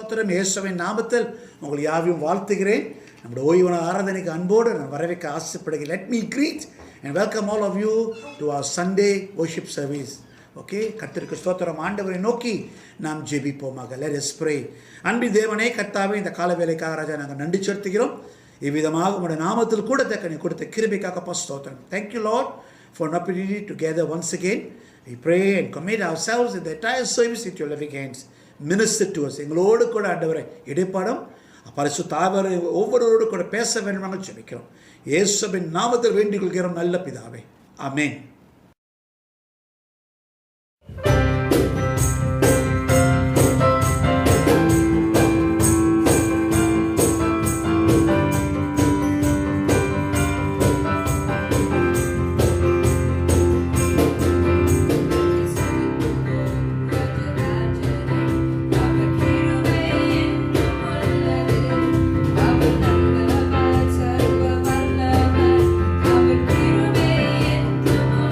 ஸ்தோத்திரம். இயேசுவின் நாமத்தில் உங்கள் யாவையும் வாழ்த்துகிறேன். நம்முடைய ஓய்வு ஆராதனைக்கு அன்போடு நான் வரவேற்க ஆசைப்படுகிறேன். Let me greet and welcome all of you to our Sunday worship service. Okay, கர்த்தருக்கு ஸ்தோத்திரம். ஆண்டவரை நோக்கி நாம் ஜெபிப்போமாக. Let us pray. அன்பின் தேவனே, கர்த்தாவே, இந்த கால வேலைக்காக ராஜா நாங்கள் நன்றி செலுத்துகிறோம். இவ்விதமாக உங்களுடைய நாமத்தில் கூட நீ கொடுத்த கிருபைக்காக ஸ்தோத்திரம். Thank you Lord for an opportunity to gather once again. We pray and commit ourselves in the entire service into your loving hands. Minister to us. எங்களோடு கூட ஆண்டவரை இடைப்பாடும் பரிசுத்த ஆவியானவரே ஒவ்வொருவரோடு கூட பேச வேண்டுமாக ஜெபிக்கிறோம். இயேசுவின் நாமத்தில் வேண்டிக் கொள்கிறோம் நல்ல பிதாவே, ஆமென். அவர் கிருபை என்றும்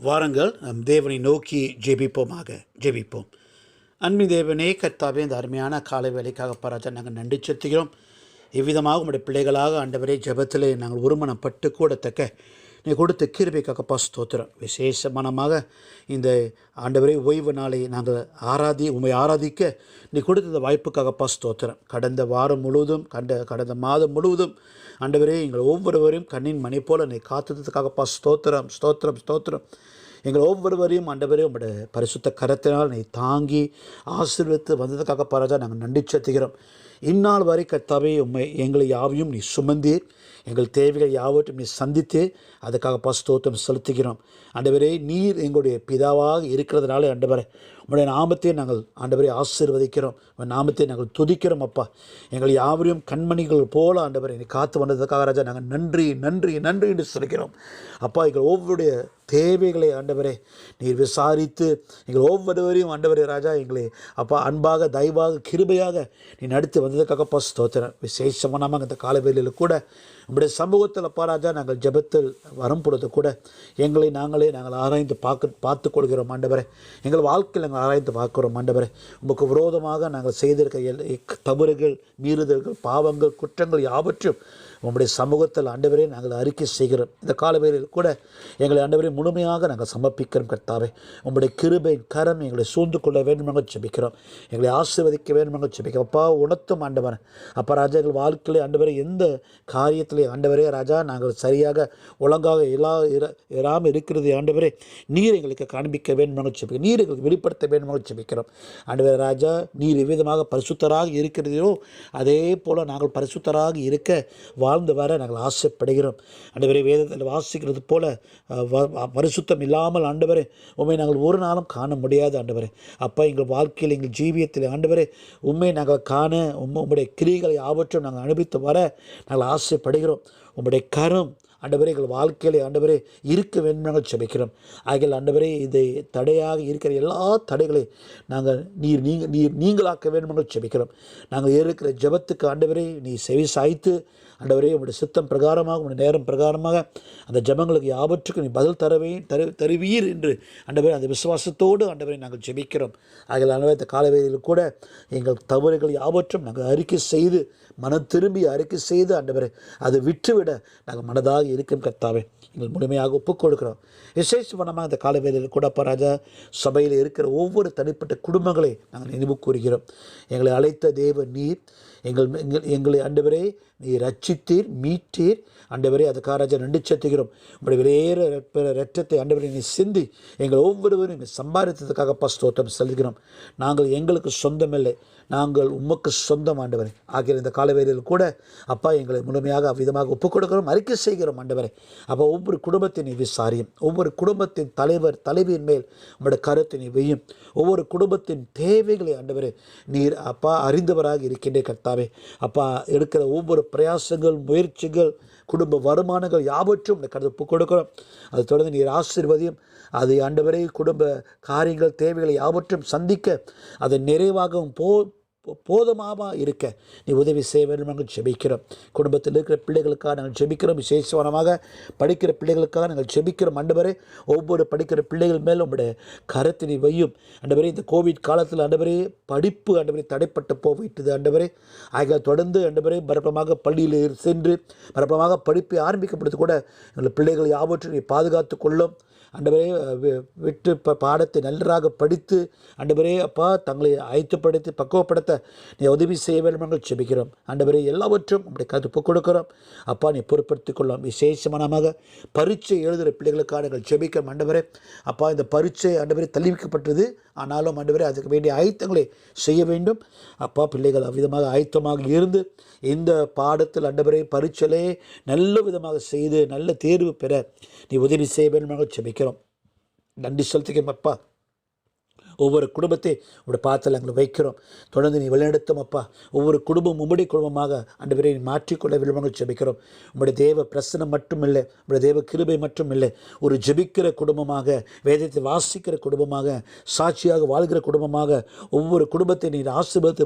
வாருங்கள் நம் தேவனை நோக்கி ஜெபிப்போம். அன்பின் தேவனே, கர்த்தாவே, இந்த அருமையான காலை வேலைக்காக பாராட்ட நாங்கள் நன்றி செலுத்துகிறோம். இவ்விதமாக உங்களுடைய பிள்ளைகளாக ஆண்டவரே ஜெபத்திலே நாங்கள் ஒருமனப்பட்டு கூடத்தக்க நீ கொடுத்த கிருபைக்காகப்பா ஸ்தோத்திரம். விசேஷமானமாக இந்த ஆண்டவரே ஓய்வு நாளை நாங்கள் உம்மை ஆராதிக்க நீ கொடுத்த வாய்ப்புக்காகப்பா ஸ்தோத்திரம். கடந்த வாரம் முழுவதும் கடந்த மாதம் முழுவதும் ஆண்டவரே எங்கள் ஒவ்வொருவரையும் கண்ணின் மணி போல நீ காத்ததுக்காகப்பா ஸ்தோத்திரம். எங்கள் ஒவ்வொருவரையும் ஆண்டவரே உங்களுடைய பரிசுத்த கரத்தினால் நீ தாங்கி ஆசீர்வதித்து வந்ததுக்காக பாராஜா நாங்கள் நன்றி செலுத்துகிறோம். இந்நாள் வரை கர்த்தாவே எங்களை யாவையும் நீ சுமந்தீர், எங்கள் தேவைகள் யாவற்றையும் நீ சந்தித்து அதுக்காக ஸ்தோத்திரம் செலுத்துகிறோம். ஆண்டவரே, நீர் எங்களுடைய பிதாவாக இருக்கிறதுனால ஆண்டவரே உங்களுடைய நாமத்தை நாங்கள் ஆண்டவரை ஆசீர்வதிக்கிறோம், உங்கள் நாமத்தை நாங்கள் துதிக்கிறோம். அப்பா, எங்கள் யாவரையும் கண்மணிகள் போல ஆண்டவரை நீ காத்து வந்ததுக்காக ராஜா நாங்கள் நன்றி என்று சொல்கிறோம். அப்பா, எங்கள் ஒவ்வொருடைய தேவைகளை ஆண்டவரே நீர் விசாரித்து எங்கள் ஒவ்வொருவரையும் ஆண்டவரே ராஜா எங்களை அப்பா அன்பாக தயவாக கிருபையாக நீ நடத்தி வந்ததுக்காகப்பா ஸ்தோத்திரம். விசேஷமாக இந்த காலவேளையில் கூட உங்களுடைய சமூகத்தில் அப்பா ராஜா நாங்கள் ஜெபத்தில் வரும் பொழுது கூட எங்களை நாங்கள் ஆராய்ந்து பார்த்து கொள்கிறோம் ஆண்டவரே. எங்கள் வாழ்க்கையில் நாங்கள் ஆராய்ந்து பார்க்கிறோம் ஆண்டவரே. உங்களுக்கு விரோதமாக நாங்கள் செய்திருக்க தவறுகள், மீறுதல்கள், பாவங்கள், குற்றங்கள் யாவற்றும் உங்களுடைய சமூகத்தில் ஆண்டவரே நாங்கள் அறிக்கை செய்கிறோம். இந்த காலவேளையில் கூட எங்களை ஆண்டவரே முழுமையாக நாங்கள் சமர்ப்பிக்கிறோம். கர்த்தாவே, உங்களுடைய கிருபையின் கரம் எங்களை சூழ்ந்து கொள்ள வேண்டுமாக ஜெபிக்கிறோம். எங்களை ஆசீர்வதிக்க வேண்டுமாக ஜெபிக்கிறோம். அப்பா, உணர்த்தும் ஆண்டவரே. அப்பா ராஜா, எங்கள் வாழ்க்கையிலே ஆண்டவரே எந்த காரியத்திலே ஆண்டவரே ராஜா நாங்கள் சரியாக ஒழுங்காக இராமல் இருக்கிறது ஆண்டவரே நீர் எங்களுக்கு காண்பிக்க வேண்டுமாக ஜெபிக்கிறோம். நீர் எங்களுக்கு வெளிப்படுத்த வேண்டுமாக ஜெபிக்கிறோம். ஆண்டவரே ராஜா, நீர் எவ்விதமாக பரிசுத்தராக இருக்கிறதோ அதே போல் நாங்கள் பரிசுத்தராக இருக்க வாழ்ந்து வர நாங்கள் ஆசைப்படுகிறோம். ஆண்டவரே, வேதத்தில் வாசிக்கிறது போல பரிசுத்தம் இல்லாமல் ஆண்டவரே உண்மை நாங்கள் ஒரு நாளும் காண முடியாது ஆண்டவரே. அப்பா, எங்கள் வாழ்க்கையில் எங்கள் ஜீவியத்தில் ஆண்டவரே உண்மை நாங்கள் காண உம்முடைய கிரிகளை யாவற்றும் நாங்கள் அனுபவித்து வர நாங்கள் ஆசைப்படுகிறோம். உம்முடைய கரம் ஆண்டவரே எங்கள் வாழ்க்கையிலே ஆண்டவரே இருக்க வேண்டும் நாங்கள் ஜெபிக்கிறோம். ஆகிய ஆண்டவரே இதை தடையாக இருக்கிற எல்லா தடைகளை நாங்கள் நீங்களாக்க வேண்டும் நாங்கள் ஜெபிக்கிறோம். நாங்கள் இருக்கிற ஜெபத்துக்கு ஆண்டவரே நீ செவி சாய்த்து ஆண்டவரே உங்களுடைய சித்தம் பிரகாரமாக உங்களுடைய நேரம் பிரகாரமாக அந்த ஜெபங்களுக்கு யாவற்றுக்கும் நீ பதில் தருவீர் என்று ஆண்டவரே அந்த விசுவாசத்தோடு ஆண்டவரை நாங்கள் ஜெபிக்கிறோம். ஆகிய ஆண்டவரே இந்த காலவேளையில் கூட எங்கள் தவறுகள் யாவற்றும் நாங்கள் அறிக்கை செய்து மனம் திரும்பி அறிக்கை செய்து ஆண்டவரே அதை விட்டுவிட நாங்கள் மனதாக இருக்கும் கர்த்தாவே எங்கள் முழுமையாக ஒப்புக் கொடுக்கிறோம். விசேஷமாக இந்த காலவேளையில் கூட அப்பா ராஜா சபையில் இருக்கிற ஒவ்வொரு தனிப்பட்ட குடும்பங்களை நாங்கள் நினைவு கூறுகிறோம். எங்களை அழைத்த தேவ நீர், எங்களை ஆண்டவரே நீ ரட்சித்தீர், மீட்டீர் ஆண்டவரே. அதுக்காக ராஜா நன்றி செலுத்துகிறோம். உங்களுடைய விலையேற இரத்தத்தை ஆண்டவரை நீ சிந்தி எங்கள் ஒவ்வொருவரும் சம்பாதித்ததுக்காக ஸ்தோத்திரம் செலுத்துகிறோம். நாங்கள் எங்களுக்கு சொந்தமில்லை, நாங்கள் உமக்கு சொந்தம் ஆண்டவரே. ஆகிய இந்த காலவேளையில் கூட அப்பா எங்களை முழுமையாக அவ்விதமாக ஒப்புக் கொடுக்கிறோம், அறிக்கை செய்கிறோம் ஆண்டவரே. அப்போ ஒவ்வொரு குடும்பத்தின் நீ விசாரியும், ஒவ்வொரு குடும்பத்தின் தலைவியின் மேல் உங்களுடைய கருத்தை நீ வெய்யும், ஒவ்வொரு குடும்பத்தின் தேவைகளை ஆண்டவரே நீர் அப்பா அறிந்தவராக இருக்கின்றே கர்த்தாவே. அப்பா, எடுக்கிற ஒவ்வொரு பிரயாசங்கள், முயற்சிகள், குடும்ப வருமானங்கள் யாவற்றும் கருத்து ஒப்புக் கொடுக்கிறோம். அது தொடர்ந்து நீர் ஆசீர்வதியும். அது ஆண்டவரே குடும்ப காரியங்கள், தேவைகளை யாவற்றும் சந்திக்க அதை நிறைவாகவும் போதுமாக இருக்க நீ உதவி செய்ய வேண்டும் நாங்கள் ஜெபிக்கிறோம். குடும்பத்தில் இருக்கிற பிள்ளைகளுக்காக நாங்கள் ஜெபிக்கிறோம். விசேஷமாக படிக்கிற பிள்ளைகளுக்காக நாங்கள் ஜெபிக்கிறோம் ஆண்டவரே. ஒவ்வொரு படிக்கிற பிள்ளைகள் மேலும் உங்களுடைய கரத்தை நீ வையும் ஆண்டவரே. இந்த கோவிட் காலத்தில் ஆண்டவரே படிப்பு ஆண்டவரே தடைப்பட்டு போயிட்டது ஆண்டவரே. ஆகிய தொடர்ந்து ஆண்டவரே பரப்பமாக பள்ளியில் சென்று பரப்பமாக படிப்பை ஆரம்பிக்கப்படுறது கூட எங்கள் பிள்ளைகள் யாவற்றும் நீ பாதுகாத்து கொள்ளும் ஆண்டவரே. விட்டு பாடத்தை நன்றாக படித்து ஆண்டவரே அப்பா தங்களை ஆயத்தப்படுத்தி பக்குவப்படுத்த நீ உதவி செய்ய வேண்டும் என்று ஜெபிக்கிறோம் ஆண்டவரே. எல்லாவற்றும் உங்களுடைய கருத்து கொடுக்கிறோம் அப்பா, நீ பொறுப்படுத்திக் கொள்ளலாம். விசேஷமாக பரீட்சை எழுதுகிற பிள்ளைகளுக்காக நாங்கள் ஜெபிக்கிறோம் ஆண்டவரே. அப்பா, இந்த பரீட்சை ஆண்டவரே தள்ளி வைக்கப்பட்டது, ஆனாலும் ஆண்டவரே அதுக்கு வேண்டிய ஆயத்தங்களை செய்ய வேண்டும் அப்பா. பிள்ளைகள் அவ்விதமாக ஆயத்தமாக இருந்து இந்த பாடத்தில் ஆண்டவரே பரீட்சையிலே நல்ல விதமாக செய்து நல்ல தேர்வு பெற நீ உதவி செய்ய வேண்டும் என்று ஜெபிக்கிறோம். நன்றி செலுத்துகிறோம் அப்பா. ஒவ்வொரு குடும்பத்தை உங்களுடைய பாதத்தில் எங்களை வைக்கிறோம். தொடர்ந்து நீ வழிநடத்தும் அப்பா. ஒவ்வொரு குடும்பம் உம்முடைய குடும்பமாக ஆண்டவரே மாற்றிக்கொள்ள விரும்பங்கள் ஜெபிக்கிறோம். உம்முடைய தேவ பிரசனம் மட்டும் இல்லை, உம்முடைய தேவ கிருபை மட்டும் இல்லை, ஒரு ஜெபிக்கிற குடும்பமாக, வேதத்தை வாசிக்கிற குடும்பமாக, சாட்சியாக வாழ்கிற குடும்பமாக ஒவ்வொரு குடும்பத்தை நீர் ஆசீர்வதித்து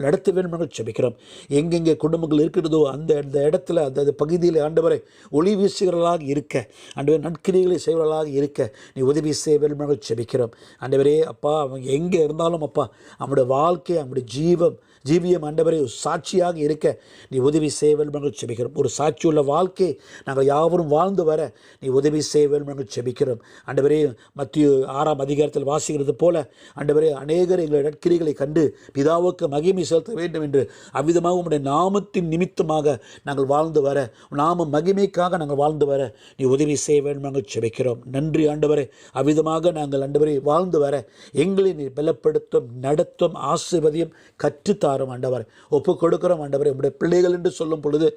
நடத்த வேண்டும் ஜெபிக்கிறோம். எங்கெங்கே குடும்பங்கள் இருக்கிறதோ அந்த அந்த இடத்துல அந்த பகுதியில் ஆண்டவரை ஒளி வீசுகிறவர்களாக இருக்க, ஆண்டவரை நற்கிரிகளை செய்வர்களாக இருக்க நீ உதவி செய்ய வேண்டும் ஜெபிக்கிறோம். ஆண்டவரே அப்பா, அவங்க எங்கே இருந்தாலும் அப்பா, அவனுடைய வாழ்க்கை, அவனுடைய ஜீவியம் ஆண்டவரே சாட்சியாக இருக்க நீ உதவி செய்ய வேண்டும் என்று ஜெபிக்கிறோம். ஒரு சாட்சியுள்ள வாழ்க்கை நாங்கள் யாவரும் வாழ்ந்து வர நீ உதவி செய்ய வேண்டும் என்று ஜெபிக்கிறோம். ஆண்டவரே மத்திய 6ஆம் அதிகாரத்தில் வாசிக்கிறது போல ஆண்டவரே அநேகர் எங்களுடைய நற்கிரிகளை கண்டு பிதாவுக்கு மகிமை செலுத்த வேண்டும் என்று அவ்விதமாக உம்முடைய நாமத்தின் நிமித்தமாக நாங்கள் வாழ்ந்து வர, நாம மகிமைக்காக நாங்கள் வாழ்ந்து வர நீ உதவி செய்ய வேண்டும் என்று ஜெபிக்கிறோம். நன்றி ஆண்டவரே. அவ்விதமாக நாங்கள் ஆண்டவரே வாழ்ந்து வர எங்களை நீ பலப்படுத்தும், நடத்தும், ஆசீர்வதியும், கற்றுத்தாரும் ஆண்டவர். ஒப்பு கொடுக்கிறோம் ஆண்டவரே. உங்களுடைய பிள்ளைகள் என்று சொல்லும் பொழுது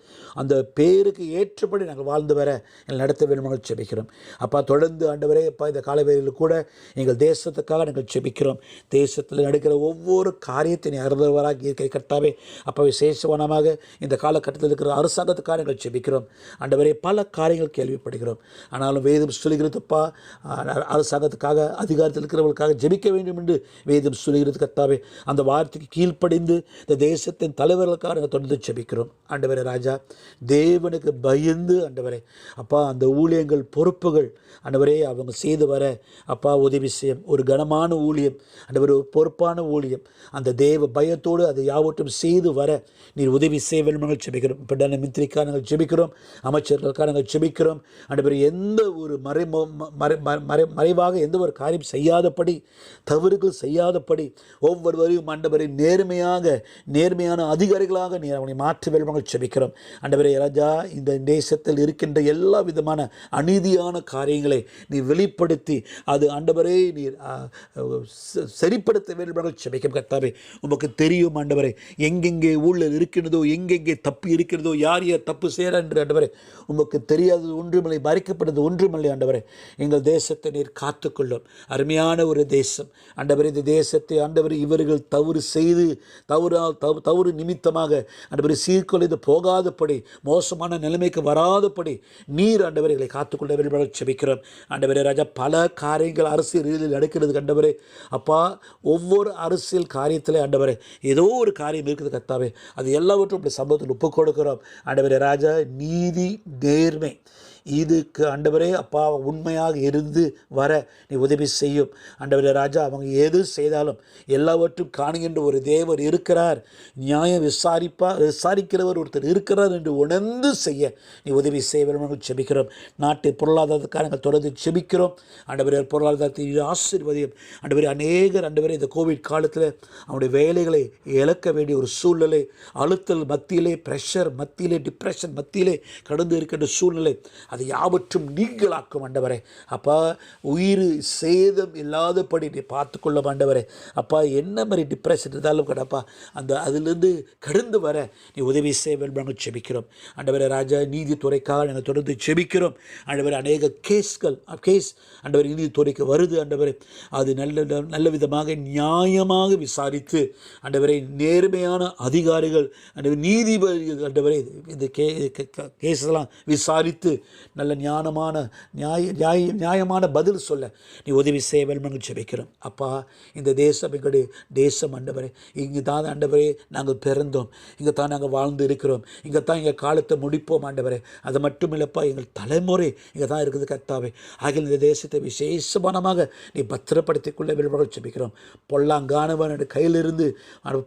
அந்த பேருக்கு ஏற்றபடி நாங்கள் வாழ்ந்து வர எங்களை நடத்த வேண்டும் என்று ஜெபிக்கிறோம். அப்பா தொடர்ந்து ஆண்டவரே அப்பா இந்த காலவேளையில் கூட எங்கள் தேசத்துக்காக நாங்கள் ஜெபிக்கிறோம். தேசத்தில் நடக்கிற ஒவ்வொரு காரியத்தை நீ அறிந்தவராக இருக்கிற கர்த்தாவே அப்பா, விசேஷமானமாக இந்த காலகட்டத்தில் இருக்கிற அரசாங்கத்துக்காக நாங்கள் ஜெபிக்கிறோம். ஆண்டவரே பல காரியங்கள் கேள்விப்படுகிறோம். ஆனாலும் வேதம் சொல்லுகிறதுப்பா, அரசாங்கத்துக்காக அதிகாரத்தில் இருக்கிறவர்களுக்காக ஜெபிக்க வேண்டும் என்று வேதம் சொல்லுகிறது கர்த்தாவே. அந்த வார்த்தைக்கு கீழ்ப்படிந்து இந்த தேசத்தின் தலைவர்களுக்காக நாங்கள் தொடர்ந்து ஜெபிக்கிறோம். ஆண்டவரே ராஜா, தேவனுக்கு பயந்து ஆண்டவரே அப்பா அந்த ஊழியங்கள் பொறுப்புகள் ஆண்டவரே அவங்க செய்து வர அப்பா உதவி செய்யும். ஒரு கனமான ஊழியம் ஆண்டவர், ஒரு பொறுப்பான ஊழியம், அந்த தேவ பயத்தோடு அதை யாவற்றும் செய்து வர நீர் உதவி செய்ய வேண்டும் என்று ஜெபிக்கிறோம். பிரதான மந்திரிக்காக நாங்கள் ஜெபிக்கிறோம், அமைச்சர்களுக்காக நாங்கள் ஜெபிக்கிறோம். ஆண்டவர் எந்த ஒரு மறைவாக எந்த ஒரு காரியம் செய்யாதபடி, தவறுகள் செய்யாதபடி ஒவ்வொருவரையும் ஆண்டவரை நேர்மையான அதிகாரிகளாக நீர் அவனை மாற்ற வேண்டும் என்று ஜெபிக்கிறோம். ஆண்டவரே ராஜா, இந்த தேசத்தில் இருக்கின்ற எல்லா விதமான அநீதியான காரியங்களை நீ வெளிப்படுத்தி அது ஆண்டவரே நீர் சரிப்படுத்த வேண்டும் என்று ஜெபிக்கிறோம். கர்த்தாவே உமக்கு தெரியும் ஆண்டவரே, எங்கெங்கே ஊழல் இருக்கிறதோ, எங்கெங்கே தப்பு இருக்கிறதோ, யார் யார் தப்பு செய்கிறார் என்று ஆண்டவரே உமக்கு தெரியாதது ஒன்றுமில்லை, மறைக்கப்படுறது ஒன்றுமில்லை. ஆண்டவரே எங்கள் தேசத்தை நீர் காத்துக்கொள்ளும். அருமையான ஒரு தேசம் ஆண்டவரே. இந்த தேசத்தை ஆண்டவரே இவர்கள் தவறு செய்து தவறு நிமித்தமாக ஆண்டவரை சீர்குலைந்து போகாதபடி, மோசமான நிலைமைக்கு வராதபடி நீர் ஆண்டவர்களை காத்துக்கொள்ள வேண்டும் ஜெபிக்கிறோம். ஆண்டவரே ராஜா, பல காரியங்கள் அரசியல் ரீதியில் நடக்கிறது ஆண்டவரே அப்பா. ஒவ்வொரு அரசியல் காரியத்திலே ஆண்டவரே ஏதோ ஒரு காரியம் இருக்குது கர்த்தாவே. அது எல்லாவற்றும் அப்படி சம்பவத்தில் ஒப்புக் கொடுக்கிறோம். ஆண்டவரே ராஜா, நீதி, நேர்மை இதுக்கு ஆண்டவரே அப்பா உண்மையாக இருந்து வர நீ உதவி செய்யும். ஆண்டவரே ராஜா, அவங்க எது செய்தாலும் எல்லாவற்றும் காணுகின்ற ஒரு தேவர் இருக்கிறார், நியாயம் விசாரிக்கிறவர் ஒருத்தர் இருக்கிறார் என்று உணர்ந்து செய்ய நீ உதவி செய்ய வேண்டும் ஜெபிக்கிறோம். நாட்டு பொருளாதாரத்துக்காக நாங்கள் தொடர்ந்து ஜெபிக்கிறோம். ஆண்டவரே பொருளாதாரத்தை ஆசீர்வதியும். ஆண்டவரே அநேகர் ஆண்டவரே இந்த கோவிட் காலத்தில் அவனுடைய வேலைகளை இழக்க வேண்டிய ஒரு சூழ்நிலை, அழுத்தல் மத்தியிலே, ப்ரெஷர் மத்தியிலே, டிப்ரெஷன் மத்தியிலே கடந்து இருக்கின்ற சூழ்நிலை, அது யாவற்றும் நீங்களாக்கும் ஆண்டவரே அப்பா. உயிர் சேதம் இல்லாதபடி நீ பார்த்துக்கொள்ள ஆண்டவரே அப்பா. என்ன மாதிரி டிப்ரெஷன் இருந்தாலும் கடப்பா அதிலிருந்து கடந்து வர நீ உதவி செய்ய வேண்டும் ஜெபிக்கிறோம். ஆண்டவரே ராஜா, நீதித்துறைக்காக நாங்கள் தொடர்ந்து ஜெபிக்கிறோம். ஆண்டவரே அநேக கேஸ் ஆண்டவரே நீதித்துறைக்கு வருது ஆண்டவரே. அது நல்ல விதமாக நியாயமாக விசாரித்து ஆண்டவரே நேர்மையான அதிகாரிகள் ஆண்டவரே நீதிபதிகள் ஆண்டவரே இந்த கேஸெல்லாம் விசாரித்து நல்ல நியாயமான பதில் சொல்ல நீ உதவி செய்ய வேண்டும் என்று ஜெபிக்கிறோம் அப்பா. இந்த தேசம் எங்களுடைய தேசம் ஆண்டவரே. இங்கே தான் ஆண்டவரே நாங்கள் பிறந்தோம், இங்கே தான் நாங்கள் வாழ்ந்து இருக்கிறோம், இங்கே தான் எங்கள் காலத்தை முடிப்போம் ஆண்டவரே. அது மட்டும் இல்லைப்பா, எங்கள் தலைமுறை இங்கே தான் இருக்குது கர்த்தாவே. ஆகிய இந்த தேசத்தை விசேஷமானமாக நீ பத்திரப்படுத்திக் கொள்ள வேண்டும் ஜெபிக்கிறோம். பொல்லாங்கானவன் கையிலிருந்து,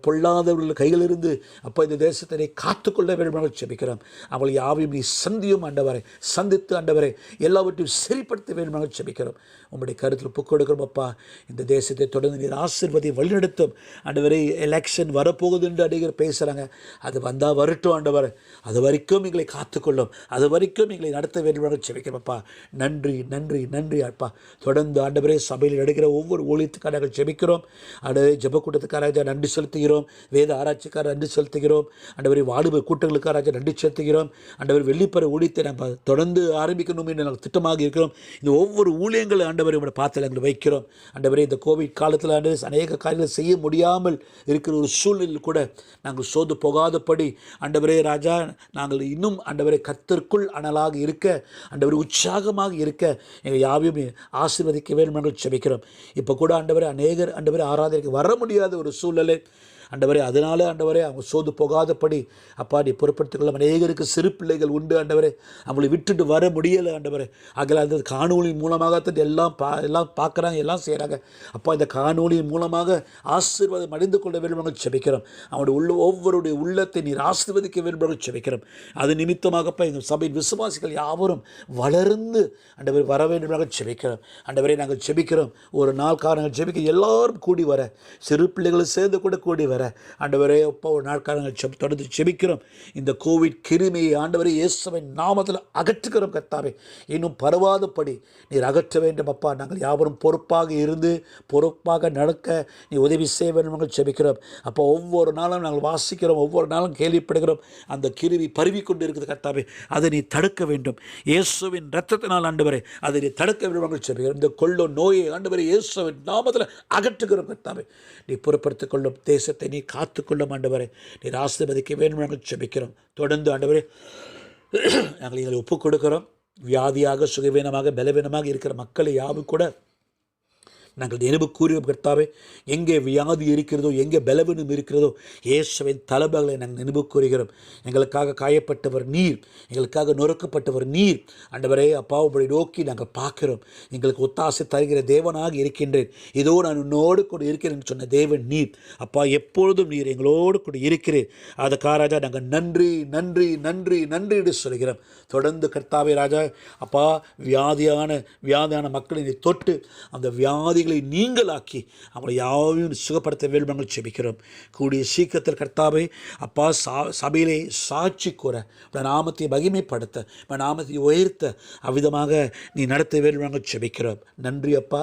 பொல்லாதவர்கள் கையிலிருந்து அப்போ இந்த தேசத்தை நீ காத்துக்கொள்ள வேண்டும் ஜெபிக்கிறோம். அவள் யாவையும் நீ சந்தியும் ஆண்டவரை, சந்தித்து ஆண்டவரை எல்லாவற்றையும் சரிப்படுத்த வேண்டும் ஜெபிக்கிறோம். உங்களுடைய கருத்தில் ஒப்புக் கொடுக்கிறோம் அப்பா. இந்த தேசத்தை தொடர்ந்து நீர் ஆசீர்வதி வழிநடத்தும் ஆண்டவரை. எலெக்ஷன் வரப்போகுது என்று அடிக்கிற பேசுகிறாங்க, அது வந்தால் வரட்டும் ஆண்டவர். அது வரைக்கும் எங்களை காத்துக்கொள்ளும், அது வரைக்கும் எங்களை நடத்த வேண்டும் ஜெபிக்கிறோம் அப்பா. நன்றி நன்றி நன்றி அப்பா. தொடர்ந்து ஆண்டவரே சபையில் எடுக்கிற ஒவ்வொரு ஊழியத்துக்காக நாங்கள் ஜெபிக்கிறோம். ஜெப கூட்டத்துக்காக நன்றி செலுத்துகிறோம். வேத ஆராய்ச்சிக்காக நன்றி செலுத்துகிறோம். ஆண்டவரை வாலிப கூட்டங்களுக்காக நன்றி செலுத்துகிறோம். ஆண்டவர் வெள்ளிப்பற ஊழியத்தை நம்ம தொடர்ந்து தொடர்ந்து ஆரம்பிக்கணும் என்று நாங்கள் திட்டமாக இருக்கிறோம். இந்த ஒவ்வொரு ஊழியங்களை ஆண்டவரை உடைய பாத்திரங்களை வைக்கிறோம். ஆண்டவரே, இந்த கோவிட் காலத்தில் அநேக காரியங்களை செய்ய முடியாமல் இருக்கிற ஒரு சூழ்நிலையில் கூட நாங்கள் சோர்ந்து போகாதபடி ஆண்டவரே ராஜா, நாங்கள் இன்னும் ஆண்டவரை கர்த்தருக்குள் அனலாக இருக்க, ஆண்டவரை உற்சாகமாக இருக்க எங்கள் யாவையும் ஆசீர்வதிக்க வேண்டும் என்று ஜெபிக்கிறோம். இப்போ கூட ஆண்டவரை அநேகர் ஆண்டவரை ஆராதனைக்கு வர முடியாத ஒரு சூழ்நிலை ஆண்டவரே, அதனால ஆண்டவரே அவங்க சோர்ந்து போகாதபடி அப்பா நீ பொறுப்படுத்திக்கொள்ள. அநேகருக்கு சிறு பிள்ளைகள் உண்டு ஆண்டவரே, அவங்களை விட்டுட்டு வர முடியலை ஆண்டவரே. ஆகல அந்த காணொலியின் மூலமாகத்தான் எல்லாம் பார்க்குறாங்க, எல்லாம் செய்கிறாங்க. அப்பா இந்த காணொலியின் மூலமாக ஆசீர்வாதம் அடைந்து கொள்ள வேண்டும் என்று ஜெபிக்கிறோம். அவனுடைய ஒவ்வொருடைய உள்ளத்தை நீர் ஆசீர்வதிக்க வேண்டும் என்று ஜெபிக்கிறோம். அது நிமித்தமாகப்பா எங்கள் சபையின் விசுவாசிகள் யாவரும் வளர்ந்து ஆண்டவர் வர வேண்டும் என்று ஜெபிக்கிறோம். ஆண்டவரே, நாங்கள் ஜெபிக்கிறோம். ஒரு நாள் காரணங்கள் ஜெபிக்க எல்லாரும் கூடி வர, சிறு பிள்ளைகளும் சேர்ந்து கூட கூடி வர ஆண்டவரே அப்பா ஒரு நாட்காலங்கள் தொடர்ந்து ஜெபிக்கிறோம். இந்த கோவிட் கிருமியை ஆண்டவரே இயேசுவின் நாமத்தில் அகற்றுகிறோம். கர்த்தாவே, இன்னும் பரவாதபடி நீர் அகற்ற வேண்டும் அப்பா. நாங்கள் யாவரும் பொறுப்பாக இருந்து பொறுப்பாக நடக்க நீ உதவி செய்ய வேண்டும் என்று ஜெபிக்கிறோம். அப்போ ஒவ்வொரு நாளும் நாங்கள் வாசிக்கிறோம், ஒவ்வொரு நாளும் கேள்விப்படுகிறோம், அந்த கிருமி பரவி கொண்டு இருக்குது கர்த்தாவே. அதை நீ தடுக்க வேண்டும் இயேசுவின் இரத்தத்தினால் ஆண்டவரே, அதை நீ தடுக்க வேண்டும் என்று ஜெபிக்கிறோம். இந்த கொள்ளோ நோயை ஆண்டவரே இயேசுவின் நாமத்தில் அகற்றுகிறோம் கர்த்தாவே. நீ பொறுப்படுத்திக் கொள்ளும் தேசத்தை நீ காத்துக்கொள்ளும் ஆண்டவரே. நீர் ஆசீர்வதிக்க வேண்டும் என்று ஜெபிக்கிறோம். தொடர்ந்து ஆண்டவரே நாங்கள் எங்களை ஒப்புக் கொடுக்கிறோம். வியாதியாக சுகவீனமாக பலவீனமாக இருக்கிற மக்களை யாவும் கூட நாங்கள் நினைவு கூறுவோம் கர்த்தாவே. எங்கே வியாதி இருக்கிறதோ, எங்கே பலவீனம் இருக்கிறதோ, இயேசுவின் தலபங்களை நாங்கள் நினைவு கூறுகிறோம். எங்களுக்காக காயப்பட்டவர் நீர், எங்களுக்காக நொறுக்கப்பட்டவர் நீர் ஆண்டவரே. அப்பா உங்களை நோக்கி நாங்கள் பார்க்கிறோம். எங்களுக்கு ஒத்தாசை தருகிற தேவனாக இருக்கின்றேன், இதோ நான் உன்னோடு கூட இருக்கிறேன் சொன்ன தேவன் நீர். அப்பா எப்பொழுதும் நீர் எங்களோடு கூட இருக்கிறேன். அதுக்காக ராஜா நாங்கள் நன்றி நன்றி நன்றி நன்றி என்று சொல்கிறோம். தொடர்ந்து கர்த்தாவே ராஜா அப்பா வியாதியான மக்களை நீ தொட்டு அந்த வியாதி நீங்களாக்கி அவங்களை யாவையும் சுகப்படுத்த வேண்டும் என்று ஜெபிக்கிறோம். கூடிய சீக்கிரத்தில் கர்த்தாவே அப்பா சபையிலே சாட்சி கூற, நாமத்தை மகிமைப்படுத்த, நாமத்தை உயர்த்த அவ்விதமாக நீ நடத்த வேண்டும் என்று ஜெபிக்கிறோம். நன்றி அப்பா.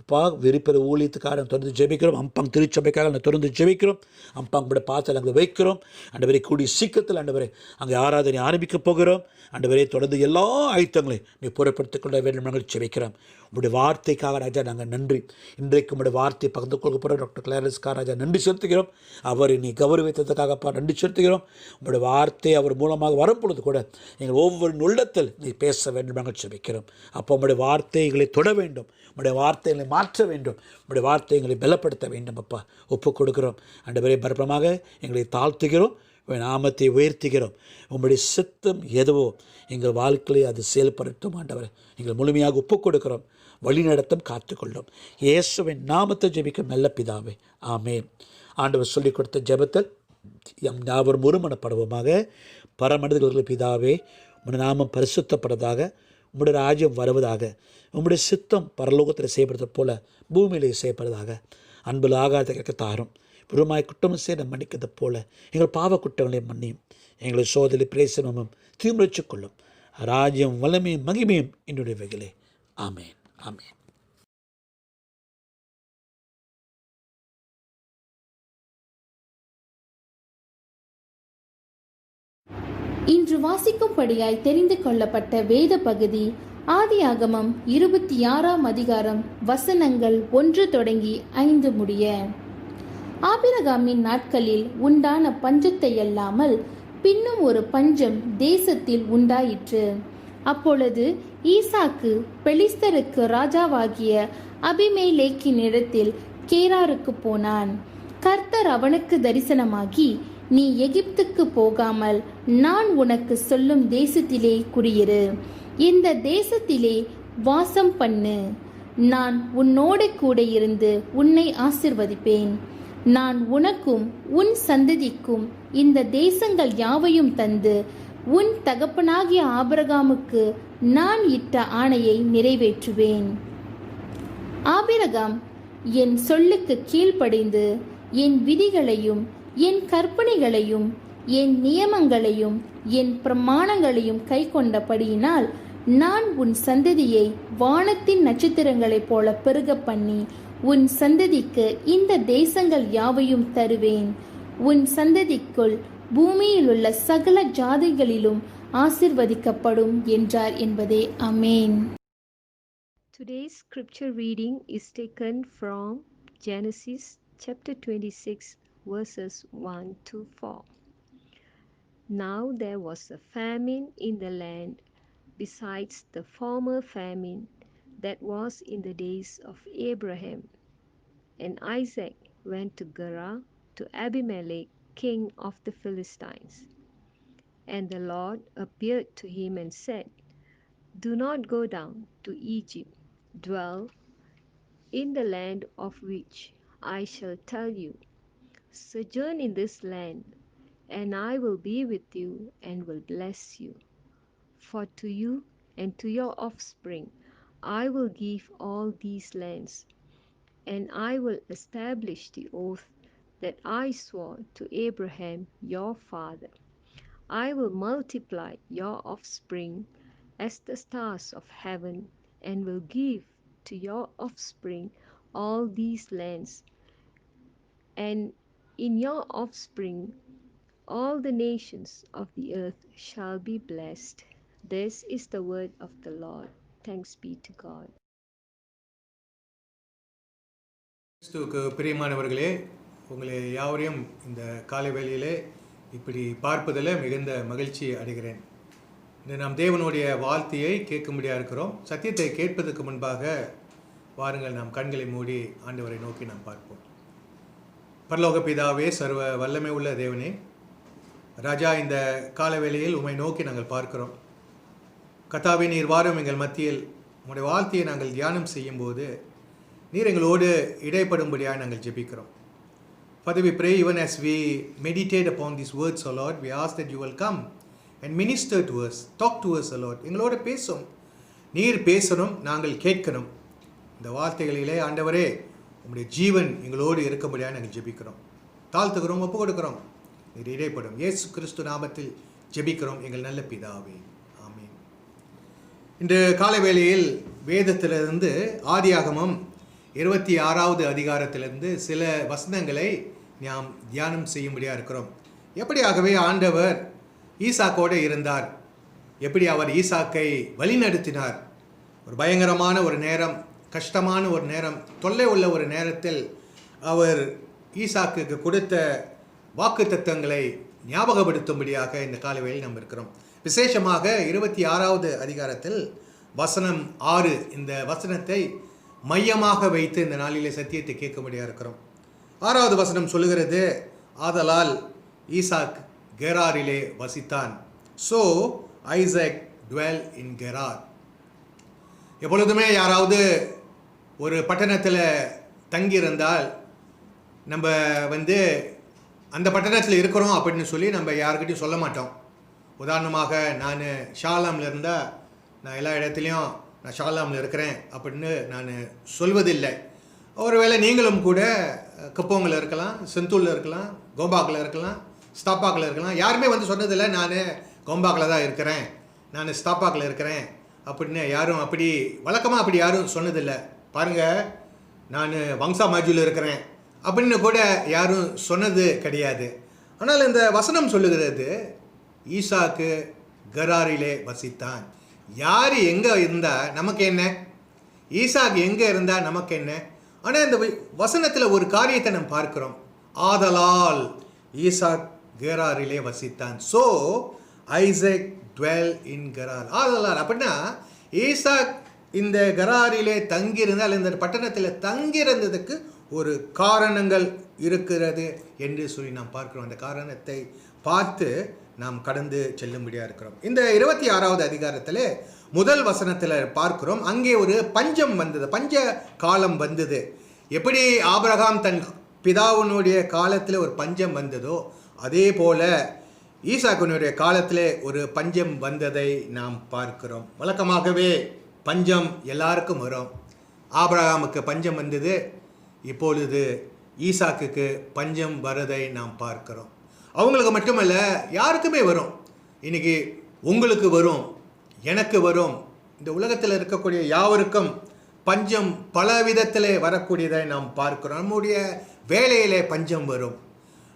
அப்பா விருப்ப ஊழியத்துக்காக தொடர்ந்து ஜெபிக்கிறோம். அம்பாங் திருச்சபைக்காக தொடர்ந்து ஜெபிக்கிறோம். அம்பாங் கூட பார்த்து நாங்கள் வைக்கிறோம். ஆண்டவரே, கூடிய சீக்கிரத்தில் ஆண்டவரே அங்கே ஆராதனை ஆரம்பிக்க போகிறோம். ஆண்டவரே, தொடர்ந்து எல்லா ஆயத்தங்களையும் நீ பொருட்படுத்திக் கொள்ள வேண்டும் நாங்கள் ஜெபிக்கிறோம். உங்களுடைய வார்த்தைக்காக ராஜா நாங்கள் நன்றி. இன்றைக்கு உங்களுடைய வார்த்தை பகிர்ந்து கொள்ள போகிற டாக்டர் கிளாரன்ஸ்காக ராஜா நன்றி செலுத்துகிறோம். அவரை நீ கௌரவித்ததுக்காகப்பா நன்றி செலுத்துகிறோம். உங்களுடைய வார்த்தை அவர் மூலமாக வரும்பொழுது கூட எங்கள் ஒவ்வொரு உள்ளத்தில் நீ பேச வேண்டும் நாங்கள் ஜெபிக்கிறோம். அப்போ உங்களுடைய வார்த்தைகளை தொட வேண்டும், உங்களுடைய வார்த்தைகளை மாற்ற வேண்டும், உங்களுடைய வார்த்தைகளை பலப்படுத்த வேண்டும் அப்பா. ஒப்புக் கொடுக்கிறோம் ஆண்டவரே. பரபரமாக எங்களை தாழ்த்துகிறோம், நாமத்தை உயர்த்துகிறோம். உங்களுடைய சித்தம் எதுவோ எங்கள் வாழ்க்கையை அது செயல்படுத்தும் ஆண்டவரை. எங்கள் முழுமையாக ஒப்புக் கொடுக்கிறோம். வழிநடத்தம் காத்துக்கொள்ளும். இயேசுவின் நாமத்தை ஜெபிக்கும் நல்ல பிதாவே, ஆமென். ஆண்டவர் சொல்லிக் கொடுத்த ஜெபத்தில் யாவரும் ஒருமனப்படுவோமாக. பரமனிதர்கள் பிதாவே, உம்முடைய நாமம் பரிசுத்தப்படுவதாக, உம்முடைய ராஜ்யம் வருவதாக, உம்முடைய சித்தம் பரலோகத்தில் செய்யப்படுறது போல பூமியிலே செய்யப்படுவதாக. அன்பில் ஆகாத கேட்க தாரும். விரும்பாய் குற்றம் செய்ய மன்னிக்கிறது போல எங்கள் பாவ குற்றங்களை மன்னியும். எங்களை சோதனை பிரேசனமும் தீர்மானித்துக் கொள்ளும். ராஜ்யம் வல்லமையும் மகிமையும் என்னுடைய வகையிலே. ஆமேன், ஆமேன். இன்று வாசிக்கும்படியாய் தெரிந்து கொள்ளப்பட்ட வேத பகுதி ஆதியாகமம் 26ஆம் அதிகாரம் வசனங்கள் 1 தொடங்கி 5 முடிய. ஆபிரகாமின் நாட்களில் உண்டான பஞ்சத்தை அல்லாமல் பின்னும் ஒரு பஞ்சம் தேசத்தில் உண்டாயிற்று. அப்பொழுது ஈசாக்கு பெலிஸ்தருக்கு ராஜாவாகிய அபிமெலேக்கின் இடத்தில் கேராருக்கு போனான். கர்த்தர் அவனுக்கு தரிசனமாகி, நீ எகிப்துக்கு போகாமல் நான் உனக்கு சொல்லும் தேசத்திலே குடியிரு, இந்த தேசத்திலே வாசம் பண்ணு. நான் உன்னோடு கூட இருந்து உன்னை ஆசிர்வதிப்பேன். நான் உனக்கும் உன் சந்ததிக்கும் இந்த தேசங்கள் யாவையும் தந்து உன் தகப்பனாகிய ஆபிரகாமுக்கு நான் இட்ட ஆணையை நிறைவேற்றுவேன். ஆபிரகாம் என் சொல்லுக்கு கீழ்ப்படிந்து என் விதிகளையும் என் கற்பனைகளையும் என் நியமங்களையும் என் பிரமாணங்களையும் கை கொண்டபடியினால் நான் உன் சந்ததியை வானத்தின் நட்சத்திரங்களைப் போல பெருக பண்ணி உன் சந்ததிக்கு இந்த தேசங்கள் யாவையும் தருவேன். உன் சந்ததிக்குள் பூமியில் உள்ள சகல ஜாதிகளிலும் ஆசிர்வதிக்கப்படும் என்றார் என்பதே. ஆமென். Today's scripture reading is taken from Genesis chapter 26 verses 1 to 4. Now there was a famine in the land besides the former famine that was in the days of Abraham. And Isaac went to Gerar to Abimelech, king of the Philistines. And the Lord appeared to him and said, Do not go down to Egypt. Dwell in the land of which I shall tell you. Sojourn in this land, and I will be with you and will bless you. For to you and to your offspring I will give all these lands, and I will establish the oath that I swore to Abraham your father. I will multiply your offspring as the stars of heaven, and will give to your offspring all these lands, and in your offspring all the nations of the earth shall be blessed. This is the word of the Lord. Thanks be to God. கிறிஸ்துவுக்கு பிரியமானவர்களே, உங்களை யாவரையும் இந்த காலை வேளையிலே இப்படி பார்ப்பதில் மிகுந்த மகிழ்ச்சி அடைகிறேன். இன்று நாம் தேவனுடைய வார்த்தையை கேட்கும்படியாக இருக்கிறோம். சத்தியத்தை கேட்பதற்கு முன்பாக வாருங்கள் நாம் கண்களை மூடி ஆண்டவரை நோக்கி நாம் பார்ப்போம். பரலோக பிதாவே, சர்வ வல்லமை உள்ள தேவனே, ராஜா, இந்த கால வேளையில் உம்மை நோக்கி நாங்கள் பார்க்கிறோம். கர்த்தாவே, நீர் வாரும் எங்கள் மத்தியில் உம்முடைய வார்த்தையை நாங்கள் தியானம் செய்யும்போது நீர் எங்களோடு இடைப்படும்படியாக நாங்கள் ஜெபிக்கிறோம். Father, we pray even as we meditate upon these words, O Lord, we ask that you will come and minister to us, talk to us, O Lord. எங்களோடு பேசும், நீர் பேசணும், நாங்கள் கேட்கணும். இந்த வார்த்தைகளிலே ஆண்டவரே உம்முடைய ஜீவன் எங்களோடு இருக்கும்படியாக நாங்கள் ஜெபிக்கிறோம், தாழ்த்துக்கிறோம், ஒப்பு கொடுக்கிறோம். நீர் இடைப்படும் இயேசு கிறிஸ்து நாமத்தில் ஜெபிக்கிறோம் எங்கள் நல்ல பிதாவே, ஆமென். இன்று காலை வேளையில் வேதத்திலிருந்து ஆதியாகமம் 26வது அதிகாரத்திலிருந்து சில வசனங்களை நாம் தியானம் செய்யும்படியாக இருக்கிறோம். எப்படியாகவே ஆண்டவர் ஈசாக்கோடு இருந்தார், எப்படி அவர் ஈசாக்கை வழிநடத்தினார். ஒரு பயங்கரமான ஒரு நேரம், கஷ்டமான ஒரு நேரம், தொல்லை உள்ள ஒரு நேரத்தில் அவர் ஈசாக்குக்கு கொடுத்த வாக்குத்தத்தங்களை ஞாபகப்படுத்தும்படியாக இந்த காலவேளையில் நாம் இருக்கிறோம். விசேஷமாக 26வது அதிகாரத்தில் வசனம் 6, இந்த வசனத்தை மையமாக வைத்து இந்த நாளிலே சத்தியத்தை கேட்கும்படியாக இருக்கிறோம். 6வது வசனம் சொல்லுகிறது, ஆதலால் ஈசாக் கெராரிலே வசித்தான். ஸோ ஐசக் டுவெல் இன் கெரார். எப்பொழுதுமே யாராவது ஒரு பட்டணத்தில் தங்கியிருந்தால் நம்ம அந்த பட்டணத்தில் இருக்கிறோம் அப்படின்னு சொல்லி நம்ம யாருக்கிட்டையும் சொல்ல மாட்டோம். உதாரணமாக, நான் ஷாலாமில் இருந்தால் நான் எல்லா இடத்துலையும் நான் ஷாலாமில் இருக்கிறேன் அப்படின்னு நான் சொல்வதில்லை. ஒருவேளை நீங்களும் கூட கப்போங்கில் இருக்கலாம், செந்தூரில் இருக்கலாம், கோம்பாக்கில் இருக்கலாம், ஸ்தாப்பாக்கில் இருக்கலாம். யாருமே சொன்னதில்லை நான் கோம்பாக்கில் தான் இருக்கிறேன், நான் ஸ்தாப்பாக்கில் இருக்கிறேன் அப்படின்னு யாரும் அப்படி வழக்கமாக அப்படி யாரும் சொன்னதில்லை. பாருங்கள், நான் வங்சா மாஜூவில் இருக்கிறேன் அப்படின்னு கூட யாரும் சொன்னது கிடையாது. ஆனால் இந்த வசனம் சொல்லுகிறது, ஈசாக்கு கெராரிலே வசித்தான். யார் எங்கே இருந்தால் நமக்கு என்ன, ஈசாக்கு எங்கே இருந்தால் நமக்கு என்ன. ஆனால் இந்த வசனத்தில் ஒரு காரியத்தை நம்ம பார்க்கிறோம், ஆதலால் ஈசாக் கெராரிலே வசித்தான். ஸோ ஐசக் டுவெல் இன் கெரார். ஆதலால் அப்படின்னா ஈசாக் இந்த கெராரிலே தங்கியிருந்தால், இந்த பட்டணத்தில் தங்கியிருந்ததுக்கு ஒரு காரணங்கள் இருக்கிறது என்று சொல்லி நாம் பார்க்கிறோம். அந்த காரணத்தை பார்த்து நாம் கடந்து செல்லும்படியாக இருக்கிறோம். இந்த 26வது அதிகாரத்தில் முதல் வசனத்தில் பார்க்கிறோம், அங்கே ஒரு பஞ்சம் வந்தது, பஞ்ச காலம் வந்தது. எப்படி ஆபிரகாம் தன் பிதாவினுடைய காலத்தில் ஒரு பஞ்சம் வந்ததோ அதே போல ஈசாக்கினுடைய காலத்தில் ஒரு பஞ்சம் வந்ததை நாம் பார்க்கிறோம். வழக்கமாகவே பஞ்சம் எல்லாருக்கும் வரும். ஆபிரகாமுக்கு பஞ்சம் வந்தது, இப்பொழுது ஈசாக்குக்கு பஞ்சம் வரதை நாம் பார்க்கிறோம். அவங்களுக்கு மட்டுமல்ல, யாருக்குமே வரும். இன்னைக்கு உங்களுக்கு வரும், எனக்கு வரும், இந்த உலகத்தில் இருக்கக்கூடிய யாவருக்கும் பஞ்சம் பல விதத்திலே வரக்கூடியதை நாம் பார்க்கிறோம். நம்முடைய வேலையிலே பஞ்சம் வரும்,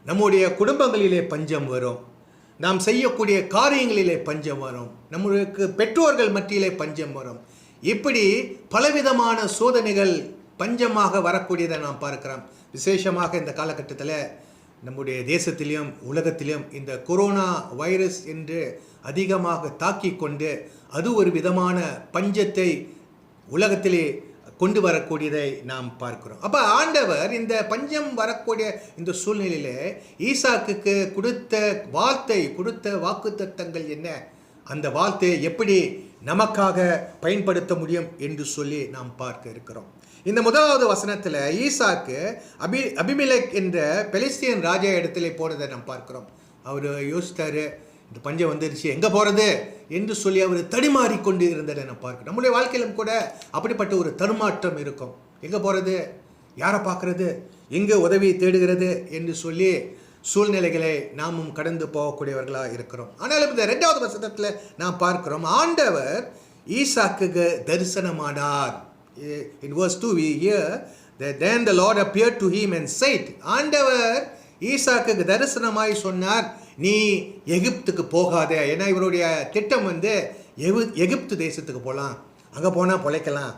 நம்முடைய குடும்பங்களிலே பஞ்சம் வரும், நாம் செய்யக்கூடிய காரியங்களிலே பஞ்சம் வரும், நம்மளுக்கு பெற்றோர்கள் மத்தியிலே பஞ்சம் வரும். இப்படி பலவிதமான சோதனைகள் பஞ்சமாக வரக்கூடியதை நாம் பார்க்கிறோம். விசேஷமாக இந்த காலகட்டத்தில் நம்முடைய தேசத்திலும் உலகத்திலும் இந்த கொரோனா வைரஸ் என்று அதிகமாக தாக்கி கொண்டு அது ஒரு விதமான பஞ்சத்தை உலகத்திலே கொண்டு வரக்கூடியதை நாம் பார்க்கிறோம். அப்போ ஆண்டவர் இந்த பஞ்சம் வரக்கூடிய இந்த சூழ்நிலையில் ஈசாக்குக்கு கொடுத்த வாக்குத்தத்தங்கள் என்ன, அந்த வார்த்தையை எப்படி நமக்காக பயன்படுத்த முடியும் என்று சொல்லி நாம் பார்க்க இருக்கிறோம். இந்த முதலாவது வசனத்தில் ஈசாக்கு அபிமெலேக் என்ற பெலிஸ்தியன் ராஜா இடத்துல போனதை நாம் பார்க்கிறோம். அவர் யோசித்தார், இந்த பஞ்சம் வந்துருச்சு, எங்கே போகிறது என்று சொல்லி அவர் தடுமாறி கொண்டு இருந்ததை நான் பார்க்கிறோம். நம்முடைய வாழ்க்கையிலும் கூட அப்படிப்பட்ட ஒரு தடுமாற்றம் இருக்கும். எங்கே போகிறது, யாரை பார்க்கறது, எங்கே உதவி தேடுகிறது என்று சொல்லி சூழ்நிலைகளை நாமும் கடந்து போகக்கூடியவர்களாக இருக்கிறோம். ஆனாலும் இந்த 2வது வசனத்தில் நாம் பார்க்கிறோம், ஆண்டவர் ஈசாக்குக்கு தரிசனமானார். In verse 2 we hear that then the Lord appeared to him and said, ஆண்டவர் ஈசாக்குக்கு தரிசனமாய் சொன்னார், நீ எகிப்துக்கு போகாத. ஏன்னா இவருடைய திட்டம் எகிப்து தேசத்துக்கு போகலாம், அங்கே போனால் பிழைக்கலாம்,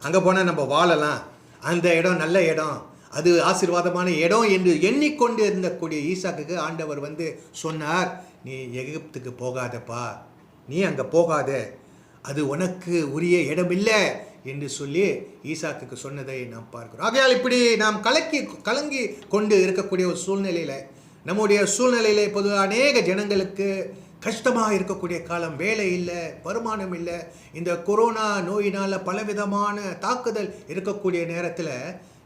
அங்கே போனால் நம்ம வாழலாம், அந்த இடம் நல்ல இடம், அது ஆசீர்வாதமான இடம் என்று எண்ணிக்கொண்டு இருந்தக்கூடிய ஈசாக்குக்கு ஆண்டவர் சொன்னார், நீ எகிப்துக்கு போகாதப்பா, நீ அங்கே போகாத, அது உனக்கு உரிய இடம் இல்லை என்று சொல்லி ஈசாக்குக்கு சொன்னதை நாம் பார்க்கிறோம். ஆகையால் இப்படி நாம் கலங்கி கொண்டு இருக்கக்கூடிய ஒரு சூழ்நிலையில், நம்முடைய சூழ்நிலையில் பொதுவாக அநேக ஜனங்களுக்கு கஷ்டமாக இருக்கக்கூடிய காலம், வேலை இல்லை, வருமானம் இல்லை, இந்த கொரோனா நோயினால் பலவிதமான தாக்குதல் இருக்கக்கூடிய நேரத்தில்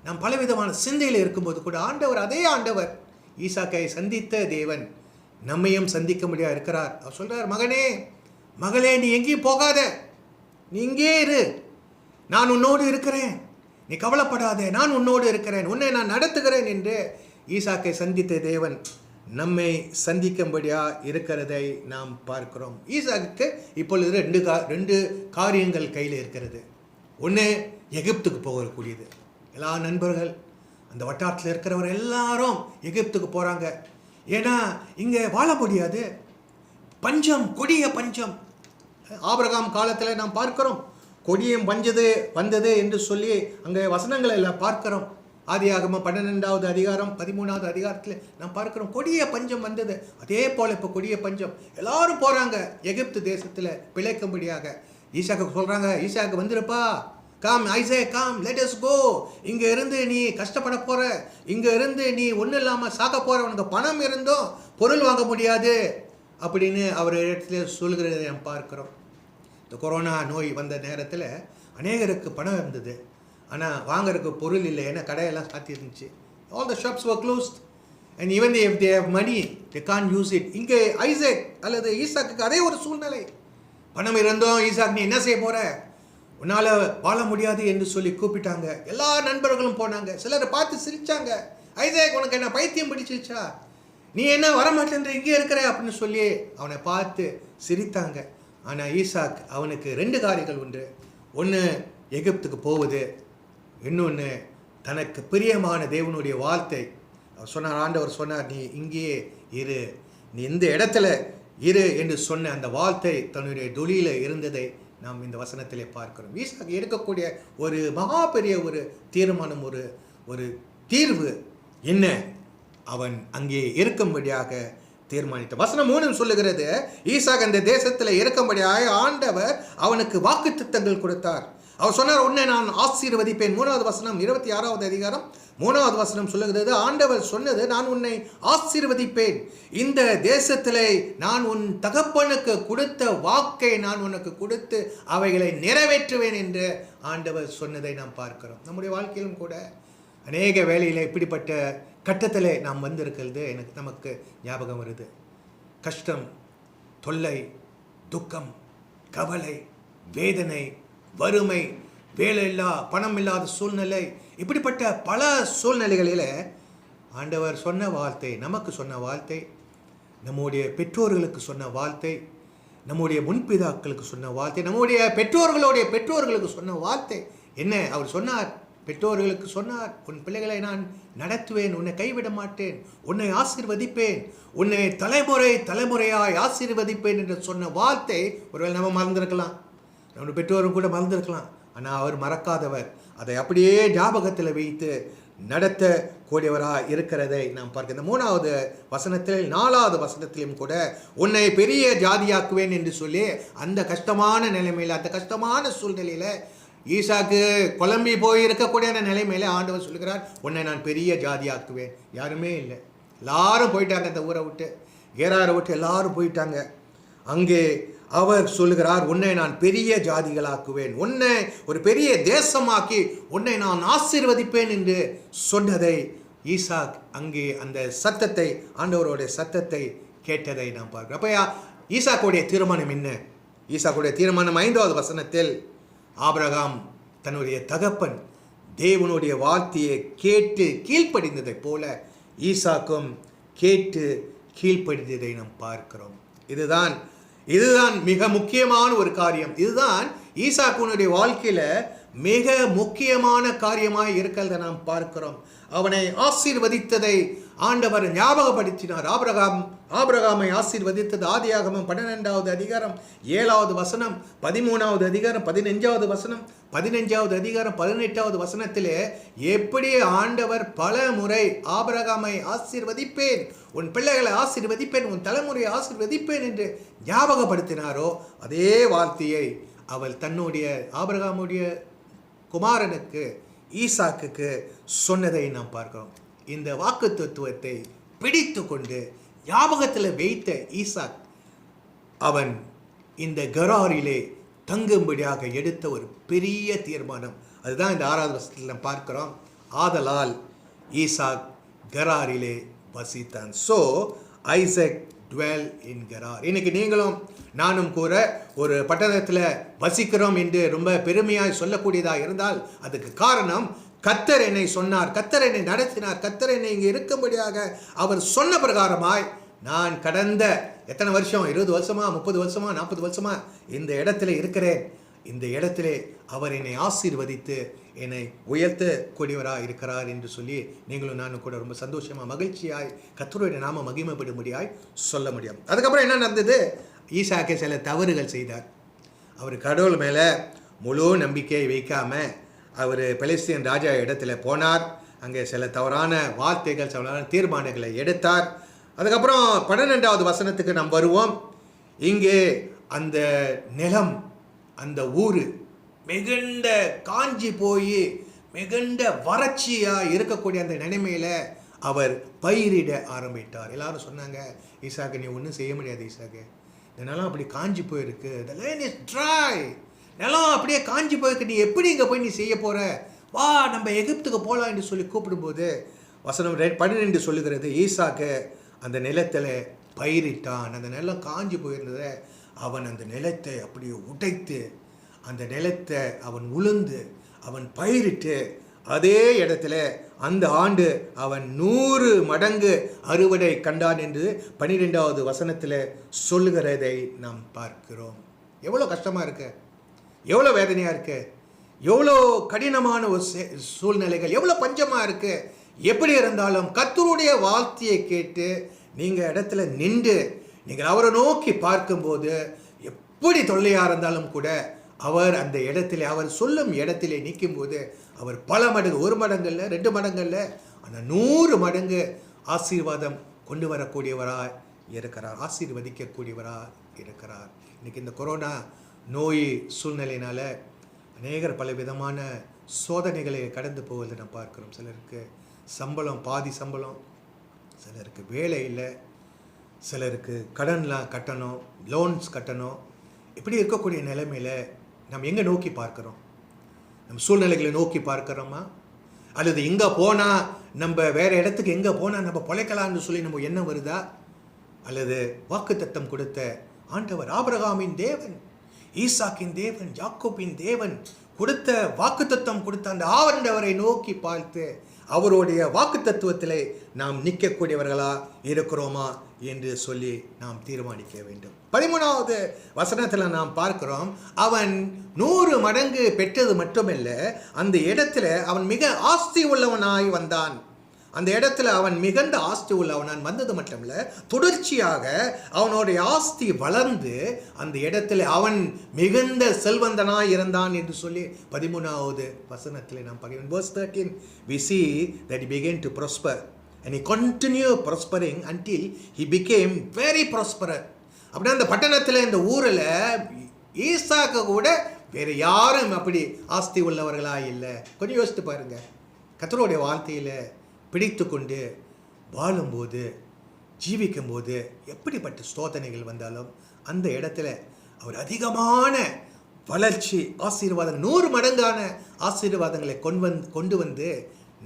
நாம் பலவிதமான சிந்தையில் இருக்கும்போது கூட அதே ஆண்டவர் ஈசாக்கை சந்தித்த தேவன் நம்மையும் சந்திக்க முடியாது இருக்கிறார். அவர் சொல்கிறார், மகளே நீ எங்கேயும் போகாத, நீ இங்கே இரு, நான் உன்னோடு இருக்கிறேன், நீ கவலைப்படாதே, நான் உன்னோடு இருக்கிறேன், உன்னை நான் நடத்துகிறேன் என்று ஈசாக்கை சந்தித்த தேவன் நம்மை சந்திக்கும்படியா இருக்கிறதை நாம் பார்க்கிறோம். ஈசாக்கு இப்பொழுது 2 காரியங்கள் கையில் இருக்கிறது. ஒன்று, எகிப்துக்கு போகக்கூடியது. எல்லா நண்பர்கள் அந்த வட்டாரத்தில் இருக்கிறவர் எல்லாரும் எகிப்துக்கு போகிறாங்க. ஏன்னா இங்கே வாழ முடியாது, பஞ்சம், கொடிய பஞ்சம். ஆபிரகாம் காலத்தில் நாம் பார்க்கிறோம், கொடியம் வந்தது என்று சொல்லி அங்கே வசனங்களை எல்லாம் பார்க்கிறோம். ஆதியாகமம் 12வது அதிகாரம் 13வது அதிகாரத்தில் நாம் பார்க்கிறோம், கொடிய பஞ்சம் வந்தது. அதே போல் இப்போ கொடிய பஞ்சம், எல்லாரும் போகிறாங்க எகிப்து தேசத்தில் பிழைக்கும்படியாக. ஈசாக்கு சொல்கிறாங்க, ஈசாக்கு வந்துருப்பா, come Isaac, come let us go, இங்கே இருந்து நீ கஷ்டப்பட போகிற, இங்கே இருந்து நீ ஒன்றும் இல்லாமல் சாக்க போகிற, உனக்கு பணம் இருந்தும் பொருள் வாங்க முடியாது அப்படின்னு அவர் இடத்துல சொல்கிறதை நாம் பார்க்கிறோம். இந்த கொரோனா நோய் வந்த நேரத்தில் அநேகருக்கு பணம் இருந்தது, ஆனால் வாங்குறதுக்கு பொருள் இல்லை, ஏன்னா கடையெல்லாம் சாத்தி இருந்துச்சு. All the shops were closed and even if they have money they can't use it. இங்கே ஐசேக் அல்லது ஈசாக்கு அதே ஒரு சூழ்நிலை. பணம் இருந்தோம், ஈசாக் நீ என்ன செய்ய போகிற, உன்னால் வாழ முடியாது என்று சொல்லி கூப்பிட்டாங்க. எல்லா நண்பர்களும் போனாங்க, சிலரை பார்த்து சிரித்தாங்க, ஐசேக் உனக்கு என்ன பைத்தியம் பிடிச்சிருச்சா, நீ என்ன வரமாட்டேன்ற இங்கே இருக்கிற அப்படின்னு சொல்லி அவனை பார்த்து சிரித்தாங்க. ஆனால் ஈசாக் அவனுக்கு 2 காரியங்கள் உண்டு. ஒன்று எகிப்துக்கு போவது, இன்னொன்று தனக்கு பிரியமான தேவனுடைய வார்த்தை. அவர் சொன்னார், ஆண்டவர் சொன்னார், நீ இங்கேயே இரு, நீ இந்த இடத்துல இரு என்று சொன்ன அந்த வார்த்தை தன்னுடைய தொழிலில் இருந்ததை நாம் இந்த வசனத்திலே பார்க்கிறோம். ஈசாக்கு எடுக்கக்கூடிய ஒரு மகா பெரிய ஒரு தீர்மானம், ஒரு தீர்வு என்ன, அவன் அங்கே இருக்கும்படியாக தீர்மானித்த. வசனம் 3 சொல்லுகிறது, ஈசாக் அந்த தேசத்தில் இருக்கும்படியாக ஆண்டவர் அவனுக்கு வாக்குத்தத்தங்கள் கொடுத்தார். அவர் சொன்னார், உன்னை நான் ஆசீர்வதிப்பேன். 3வது வசனம் 26வது அதிகாரம் 3வது வசனம் சொல்லுகிறது, ஆண்டவர் சொன்னது, நான் உன்னை ஆசீர்வதிப்பேன், இந்த தேசத்திலே நான் உன் தகப்பனுக்கு கொடுத்த வாக்கை நான் உனக்கு கொடுத்து அவைகளை நிறைவேற்றுவேன் என்று ஆண்டவர் சொன்னதை நாம் பார்க்கிறோம். நம்முடைய வாழ்க்கையிலும் கூட அநேக வேளையில் இப்படிப்பட்ட கட்டத்தில் நாம் வந்திருக்கிறது நமக்கு ஞாபகம் வருது. கஷ்டம், தொல்லை, துக்கம், கவலை, வேதனை, வறுமை, வேலை இல்லா, பணம் இல்லாத சூழ்நிலை, இப்படிப்பட்ட பல சூழ்நிலைகளில் ஆண்டவர் சொன்ன வார்த்தை, நமக்கு சொன்ன வார்த்தை, நம்முடைய பெற்றோர்களுக்கு சொன்ன வார்த்தை, நம்முடைய முன்பிதாக்களுக்கு சொன்ன வார்த்தை, நம்முடைய பெற்றோர்களுக்கு சொன்ன வார்த்தை என்ன? அவர் சொன்னார், பெற்றோர்களுக்கு சொன்னார், உன் பிள்ளைகளை நான் நடத்துவேன், உன்னை கைவிட மாட்டேன், உன்னை ஆசீர்வதிப்பேன், உன்னை தலைமுறையாய் ஆசீர்வதிப்பேன் என்று சொன்ன வார்த்தை ஒருவேளை நம்ம மறந்திருக்கலாம், நம்முடைய பெற்றோரும் கூட மறந்திருக்கலாம். ஆனால் அவர் மறக்காதவர், அதை அப்படியே ஞாபகத்தில் வைத்து நடத்த கூடியவராக இருக்கிறதை நாம் பார்க்க. இந்த 3வது வசனத்தில் 4வது வசனத்திலும் கூட உன்னை பெரிய ஜாதியாக்குவேன் என்று சொல்லி அந்த கஷ்டமான நிலைமையில், அந்த கஷ்டமான சூழ்நிலையில், ஈசாக்கு குழம்பி போய் இருக்கக்கூடிய அந்த நிலைமையில ஆண்டவர் சொல்லுகிறார், உன்னை நான் பெரிய ஜாதியாக்குவேன். யாருமே இல்லை, எல்லாரும் போயிட்டாங்க, அந்த ஊரை விட்டு, கேராரை விட்டு எல்லாரும் போயிட்டாங்க. அங்கே அவர் சொல்லுகிறார், உன்னை நான் பெரிய ஜாதிகளாக்குவேன், உன்னை ஒரு பெரிய தேசமாக்கி உன்னை நான் ஆசீர்வதிப்பேன் என்று சொன்னதை ஈசாக் அங்கே அந்த சத்தத்தை, ஆண்டவருடைய சத்தத்தை கேட்டதை நாம் பார்க்கிறோம். அப்போ ஈசாக்குடைய தீர்மானம் என்ன? ஈசாக்குடைய தீர்மானம் 5வது வசனத்தில், ஆபிரகாம் தன்னுடைய தகப்பன் தேவனுடைய வார்த்தையை கேட்டு கீழ்ப்படிந்ததைப் போல ஈசாக்கும் கேட்டு கீழ்ப்படிந்ததை நாம் பார்க்கிறோம். இதுதான் மிக முக்கியமான ஒரு காரியம். இதுதான் ஈசாக்குனுடைய வாழ்க்கையில மிக முக்கியமான காரியமாய் இருக்கிறத நாம் பார்க்கிறோம். அவனை ஆசீர்வதித்ததை ஆண்டவர் ஞாபகப்படுத்தினார். ஆபிரகாமை ஆசீர்வதித்தது ஆதியாகமம் 12வது அதிகாரம் 7வது வசனம், 13வது அதிகாரம் 15வது வசனம், 15வது அதிகாரம் 18வது வசனத்திலே எப்படி ஆண்டவர் பல முறை ஆபிரகாமை ஆசீர்வதிப்பேன், உன் பிள்ளைகளை ஆசீர்வதிப்பேன், உன் தலைமுறையை ஆசீர்வதிப்பேன் என்று ஞாபகப்படுத்தினாரோ அதே வார்த்தையை அவள் தன்னுடைய ஆபிரகாமுடைய குமாரனுக்கு ஈசாக்குக்கு சொன்னதை நாம் பார்க்கிறோம். இந்த வாக்கு தத்துவத்தை பிடித்து கொண்டு ஞாபகத்தில் வைத்த ஈசாக் அவன் இந்த கராரிலே தங்கும்படியாக எடுத்த ஒரு பெரிய தீர்மானம். அதுதான் இந்த 6வது வசனத்தில் நாம் பார்க்கிறோம். ஆதலால் ஈசாக் கராரிலே வசித்தான். So Isaac dwell in Gerar. இன்னைக்கு நீங்களும் நானும் கூட ஒரு பட்டணத்தில் வசிக்கிறோம் என்று ரொம்ப பெருமையாய் சொல்லக்கூடியதாக இருந்தால் அதுக்கு காரணம் கர்த்தர் என்னை சொன்னார், கர்த்தர் என்னை நடத்தினார், கர்த்தர் என்னை இங்கே இருக்கும்படியாக அவர் சொன்ன பிரகாரமாய் நான் கடந்த எத்தனை வருஷம், 20 வருஷமா, 30 வருஷமா, 40 வருஷமா இந்த இடத்துல இருக்கிறேன். இந்த இடத்திலே அவர் என்னை ஆசீர்வதித்து என்னை உயர்த்த கூடியவராக இருக்கிறார் என்று சொல்லி நீங்களும் நானும் கூட ரொம்ப சந்தோஷமாக மகிழ்ச்சியாய் கர்த்தருடைய நாம மகிமைப்படும்படியாய் சொல்ல முடியும். அதுக்கப்புறம் என்ன நடந்தது? ஈசாக்கு சில தவறுகள் செய்தார். அவர் கடவுள் மேலே முழு நம்பிக்கையை வைக்காமல் அவர் பெலிஸ்தீன் ராஜா இடத்துல போனார். அங்கே சில தவறான வார்த்தைகள், சில தீர்மானங்களை எடுத்தார். அதுக்கப்புறம் 12வது வசனத்துக்கு நாம் வருவோம். இங்கே அந்த நிலம், அந்த ஊர் மிகுந்த காஞ்சி போய் மிகுந்த வறட்சியாக இருக்கக்கூடிய அந்த நிலைமையில் அவர் பயிரிட ஆரம்பித்தார். எல்லாரும் சொன்னாங்க, ஈசாக்கு நீ ஒன்றும் செய்ய முடியாது ஈசாக்கு, இந்த நிலம் அப்படி காஞ்சி போயிருக்கு, the land is dry, நிலம் அப்படியே காஞ்சி போயிருக்கு, நீ எப்படி இங்கே போய் நீ செய்ய போகிற, வா நம்ம எகிப்துக்கு போகலாம் என்று சொல்லி கூப்பிடும்போது வசனம் 12 சொல்லுகிறது, ஈசாக்கு அந்த நிலத்தில் பயிரிட்டான். அந்த நிலம் காஞ்சி போயிருந்ததை அவன் அந்த நிலத்தை அப்படியே உடைத்து அந்த நிலத்தை அவன் உளுந்து அவன் பயிரிட்டு அதே இடத்துல அந்த ஆண்டு அவன் 100 மடங்கு அறுவடை கண்டான் என்று 12வது வசனத்தில் சொல்லுகிறதை நாம் பார்க்கிறோம். எவ்வளோ கஷ்டமாக இருக்கு, எவ்வளோ வேதனையாக இருக்கு, எவ்வளோ கடினமான ஒரு சூழ்நிலைகள், எவ்வளோ பஞ்சமாக இருக்கு. எப்படி இருந்தாலும் கர்த்தருடைய வார்த்தையை கேட்டு நீங்கள் இடத்துல நின்று நீங்கள் அவரை நோக்கி பார்க்கும்போது எப்படி தொல்லையாக இருந்தாலும் கூட அவர் அந்த இடத்துல, அவர் சொல்லும் இடத்திலே நிற்கும்போது அவர் பல மடங்கு, 1 மடங்குல 2 மடங்குல அந்த 100 மடங்கு ஆசீர்வாதம் கொண்டு வரக்கூடியவராக இருக்கிறார், ஆசீர்வதிக்கக்கூடியவராக இருக்கிறார். இன்றைக்கி இந்த கொரோனா நோய் சூழ்நிலையினால அநேகர் பல விதமான சோதனைகளை கடந்து போவதை நாம் பார்க்கிறோம். சிலருக்கு சம்பளம், பாதி சம்பளம், சிலருக்கு வேலை இல்லை, சிலருக்கு கடன்லாம் கட்டணும், லோன்ஸ் கட்டணும். இப்படி இருக்கக்கூடிய நிலைமையில் நம்ம எங்கே நோக்கி பார்க்குறோம்? நம்ம சூழ்நிலைகளை நோக்கி பார்க்குறோமா? அல்லது இங்கே போனால் நம்ம வேறு இடத்துக்கு எங்கே போனால் நம்ம பொழைக்கலாம்னு சொல்லி நம்ம எண்ணம் வருதா? அல்லது வாக்குத்தத்தம் கொடுத்த ஆண்டவர் ஆபிரகாமின் தேவன், ஈசாக்கின் தேவன், யாக்கோபின் தேவன், கொடுத்த வாக்குத்தத்தம் கொடுத்த அந்த ஆண்டவரை நோக்கி பார்த்து அவருடைய வாக்குத்தத்துவத்திலே நாம் நிற்கக்கூடியவர்களா இருக்கிறோமா என்று சொல்லி நாம் தீர்மானிக்க வேண்டும். 13வது வசனத்தில் நாம் பார்க்கிறோம், அவன் 100 மடங்கு பெற்றது மட்டுமல்ல, அந்த இடத்துல அவன் மிக ஆஸ்தி உள்ளவனாய் வந்தான். அந்த இடத்துல அவன் மிகுந்த ஆஸ்தி உள்ளவனான் வந்தது மட்டுமல்ல, தொடர்ச்சியாக அவனுடைய ஆஸ்தி வளர்ந்து அந்த இடத்துல அவன் மிகுந்த செல்வந்தனாய் இருந்தான் என்று சொல்லி 13வது வசனத்தில் நாம் பார்க்கிறோம். Verse 13 we see that he began to prosper and he continued prospering until he became very prosperous. அப்படின்னா அந்த பட்டணத்தில், இந்த ஊரில் ஈசாக்கு கூட வேறு யாரும் அப்படி ஆஸ்தி உள்ளவர்களா இல்லை. கொஞ்சம் யோசித்து பாருங்க, கர்த்தருடைய வார்த்தையில் பிடித்து கொண்டு வாழும்போது, ஜீவிக்கும்போது எப்படிப்பட்ட சோதனைகள் வந்தாலும் அந்த இடத்துல அவர் அதிகமான வளர்ச்சி, ஆசீர்வாதம், 100 மடங்கான ஆசீர்வாதங்களை கொண்டு வந்து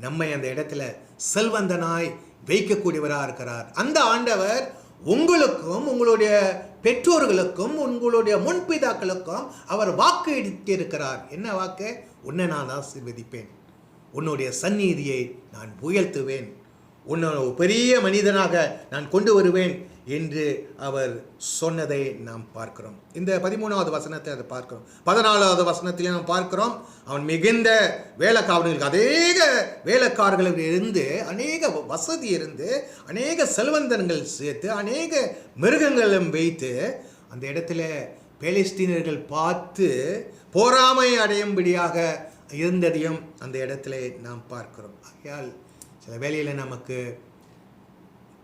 நம்மை அந்த இடத்துல செல்வந்தனாய் வைக்கக்கூடியவராக இருக்கிறார். அந்த ஆண்டவர் உங்களுக்கும் உங்களுடைய பெற்றோர்களுக்கும் உங்களுடைய முன்பிதாக்களுக்கும் அவர் வாக்கு எடுத்திருக்கிறார். என்ன வாக்கு? உன்னை நான் ஆசீர்வதிப்பேன், உன்னுடைய சந்நிதியை நான் உயர்த்துவேன், உன்னை பெரிய மனிதனாக நான் கொண்டு வருவேன் என்று அவர் சொன்னதை நாம் பார்க்கிறோம். இந்த 13வது வசனத்தை அதை பார்க்கிறோம். 14வது வசனத்திலே நாம் பார்க்கிறோம், அவன் மிகுந்த வேலைக்காரர்களுக்கு, அநேக வேலைக்காரர்கள் இருந்து, அநேக வசதி இருந்து, அநேக செல்வந்தங்கள் சேர்த்து, அநேக மிருகங்களும் வைத்து அந்த இடத்துல பெலிஸ்தீனர்கள் பார்த்து பொறாமை அடையும்படியாக இருந்ததையும் அந்த இடத்துல நாம் பார்க்கிறோம். ஆகையால் சில வேளையில் நமக்கு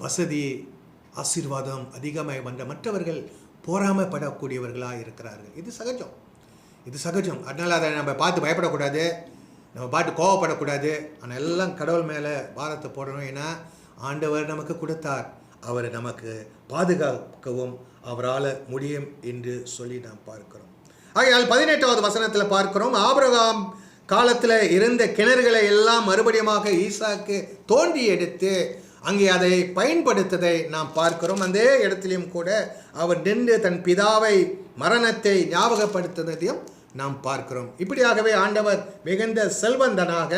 வசதி, ஆசீர்வாதம் அதிகமாக வந்த மற்றவர்கள் பொறாமைப்படக்கூடியவர்களாக இருக்கிறார்கள். இது சகஜம், இது சகஜம். அதனால் அதை நம்ம பார்த்து பயப்படக்கூடாது, நம்ம பார்த்து கோவப்படக்கூடாது. ஆனால் எல்லாம் கடவுள் மேலே பாரத்தை போடணும். ஏன்னா ஆண்டவர் நமக்கு கொடுத்தார், அவர் நமக்கு பாதுகாக்கவும் அவரால் முடியும் என்று சொல்லி நாம் பார்க்கிறோம். ஆகையால் 18வது வசனத்தில் பார்க்கிறோம், ஆபிரகாம் காலத்தில் இருந்த கிணறுகளை எல்லாம் மறுபடியுமாக ஈசாக்கு தோண்டி எடுத்து அங்கே அதை பயன்படுத்ததை நாம் பார்க்கிறோம். அந்த இடத்திலையும் கூட அவர் நின்று தன் பிதாவை மரணத்தை ஞாபகப்படுத்துவதையும் நாம் பார்க்கிறோம். இப்படியாகவே ஆண்டவர் மிகுந்த செல்வந்தனாக,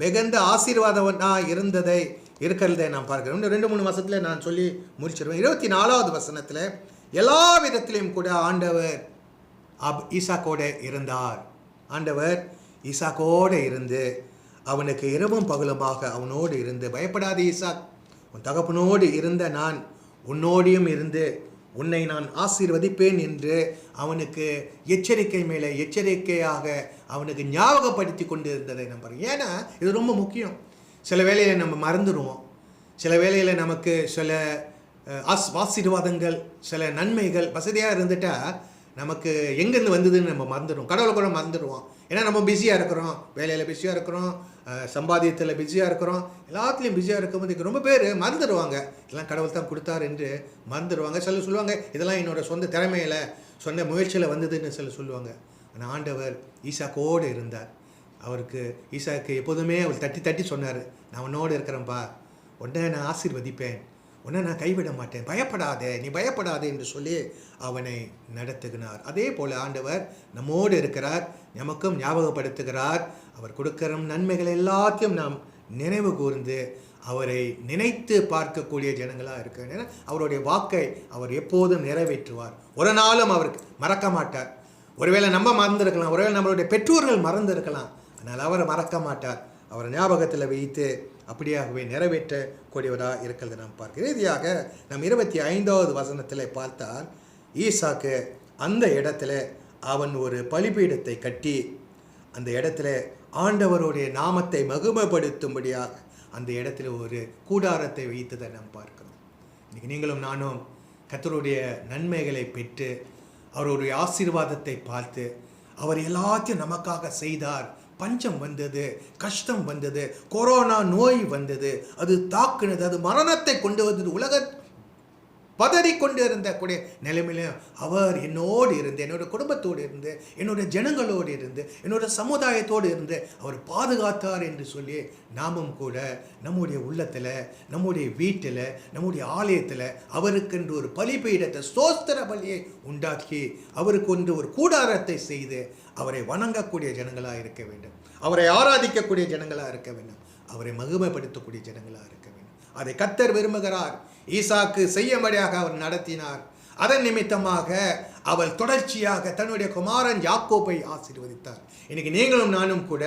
மிகுந்த ஆசீர்வாதவனாக இருக்கிறதை நாம் பார்க்கிறோம். இன்னும் 2-3 வசனத்தில் நான் சொல்லி முடிச்சிருவேன். 24வது வசனத்தில் எல்லா விதத்திலையும் கூட ஆண்டவர் ஈசாக்கோடு இருந்தார். ஆண்டவர் ஈசாக்கோடு இருந்து அவனுக்கு இரவும் பகலுமாக அவனோடு இருந்து, பயப்படாத ஈசாக், உன் தகப்பனோடு இருந்த நான் உன்னோடையும் இருந்து உன்னை நான் ஆசீர்வதிப்பேன் என்று அவனுக்கு எச்சரிக்கை மேலே எச்சரிக்கையாக அவனுக்கு ஞாபகப்படுத்தி கொண்டு இருந்ததை நம்ம பாருங்க. ஏன்னா இது ரொம்ப முக்கியம். சில வேளையில் நம்ம மறந்துடுவோம், சில வேளையில் நமக்கு சில ஆசீர்வாதங்கள், சில நன்மைகள் வசதியாக இருந்துட்டால் நமக்கு எங்கேருந்து வந்ததுன்னு நம்ம மறந்துடுவோம், கடவுளை கூட மறந்துடுவோம். ஏன்னா நம்ம பிஸியாக இருக்கிறோம், வேலையில் பிஸியாக இருக்கிறோம், சம்பாதியத்தில் பிஸியாக இருக்கிறோம், எல்லாத்துலேயும் பிஸியாக இருக்கும்போது ரொம்ப பேர் மறந்துடுவாங்க, இதெல்லாம் கடவுள் தான் கொடுத்தார் என்று மறந்துடுவாங்க. சில சொல்லுவாங்க இதெல்லாம் என்னோடய சொந்த திறமையில், சொந்த முயற்சியில் வந்ததுன்னு சில சொல்லுவாங்க. ஆனால் ஆண்டவர் ஈசாக்கோடு இருந்தார். அவருக்கு ஈசாக்கு எப்போதுமே அவர் தட்டி தட்டி சொன்னார், நான் உன்னோடு இருக்கிறேன்ப்பா, உன்னை நான் ஆசீர்வதிப்பேன், உன்னை நான் கைவிட மாட்டேன், பயப்படாதே, நீ பயப்படாதே என்று சொல்லி அவனை நடத்துகிறார். அதே போல் ஆண்டவர் நம்மோடு இருக்கிறார், நமக்கும் ஞாபகப்படுத்துகிறார். அவர் கொடுக்கிற நன்மைகள் எல்லாத்தையும் நாம் நினைவு கூர்ந்து அவரை நினைத்து பார்க்கக்கூடிய ஜனங்களாக இருக்க. ஏன்னா அவருடைய வாக்கை அவர் எப்போதும் நிறைவேற்றுவார், ஒரு நாளும் அவருக்கு மறக்க மாட்டார். ஒருவேளை நம்ம மறந்துருக்கலாம், ஒருவேளை நம்மளுடைய பெற்றோர்கள் மறந்துருக்கலாம், ஆனால் அவர் மறக்க மாட்டார். அவர் ஞாபகத்தில் வைத்து அப்படியாகவே நிறைவேற்றக்கூடியவராக இருக்கிறது நாம் பார்க்கிறோம். இறுதியாக நம் 25வது வசனத்தில் பார்த்தால், ஈசாக்கு அந்த இடத்துல அவன் ஒரு பலிபீடத்தை கட்டி அந்த இடத்துல ஆண்டவருடைய நாமத்தை மகிமைப்படுத்தும்படியாக அந்த இடத்துல ஒரு கூடாரத்தை வைத்ததை நாம் பார்க்கிறோம். இன்றைக்கி நீங்களும் நானும் கர்த்தருடைய நன்மைகளை பெற்று அவருடைய ஆசீர்வாதத்தை பார்த்து அவர் எல்லாத்தையும் நமக்காக செய்தார். பஞ்சம் வந்தது, கஷ்டம் வந்தது, கொரோனா நோய் வந்தது, அது தாக்குனது, அது மரணத்தை கொண்டு வந்தது, உலக பதறிக்கொண்டு இருந்த கூடிய நிலைமையிலும் அவர் என்னோடு இருந்து, என்னோட குடும்பத்தோடு இருந்து, என்னோட ஜனங்களோடு இருந்து, என்னோட சமுதாயத்தோடு இருந்து அவர் பாதுகாத்தார் என்று சொல்லி நாமும் கூட நம்முடைய உள்ளத்தில், நம்முடைய வீட்டில், நம்முடைய ஆலயத்தில் அவருக்கென்று ஒரு பலிபீடத்தை, ஸ்தோத்திர பலியை உண்டாக்கி அவருக்கு ஒன்று ஒரு கூடாரத்தை செய்து அவரை வணங்கக்கூடிய ஜனங்களாக இருக்க வேண்டும், அவரை ஆராதிக்கக்கூடிய ஜனங்களாக இருக்க வேண்டும், அவரை மகிமைப்படுத்தக்கூடிய ஜனங்களாக இருக்க வேண்டும். அதை கர்த்தர் விரும்புகிறார். ஈசாக்கு செய்யும்படியாக அவர் நடத்தினார். அதன் நிமித்தமாக அவர் தொடர்ச்சியாக தன்னுடைய குமாரன் யாக்கோபை ஆசீர்வதித்தார். இன்னைக்கு நீங்களும் நானும் கூட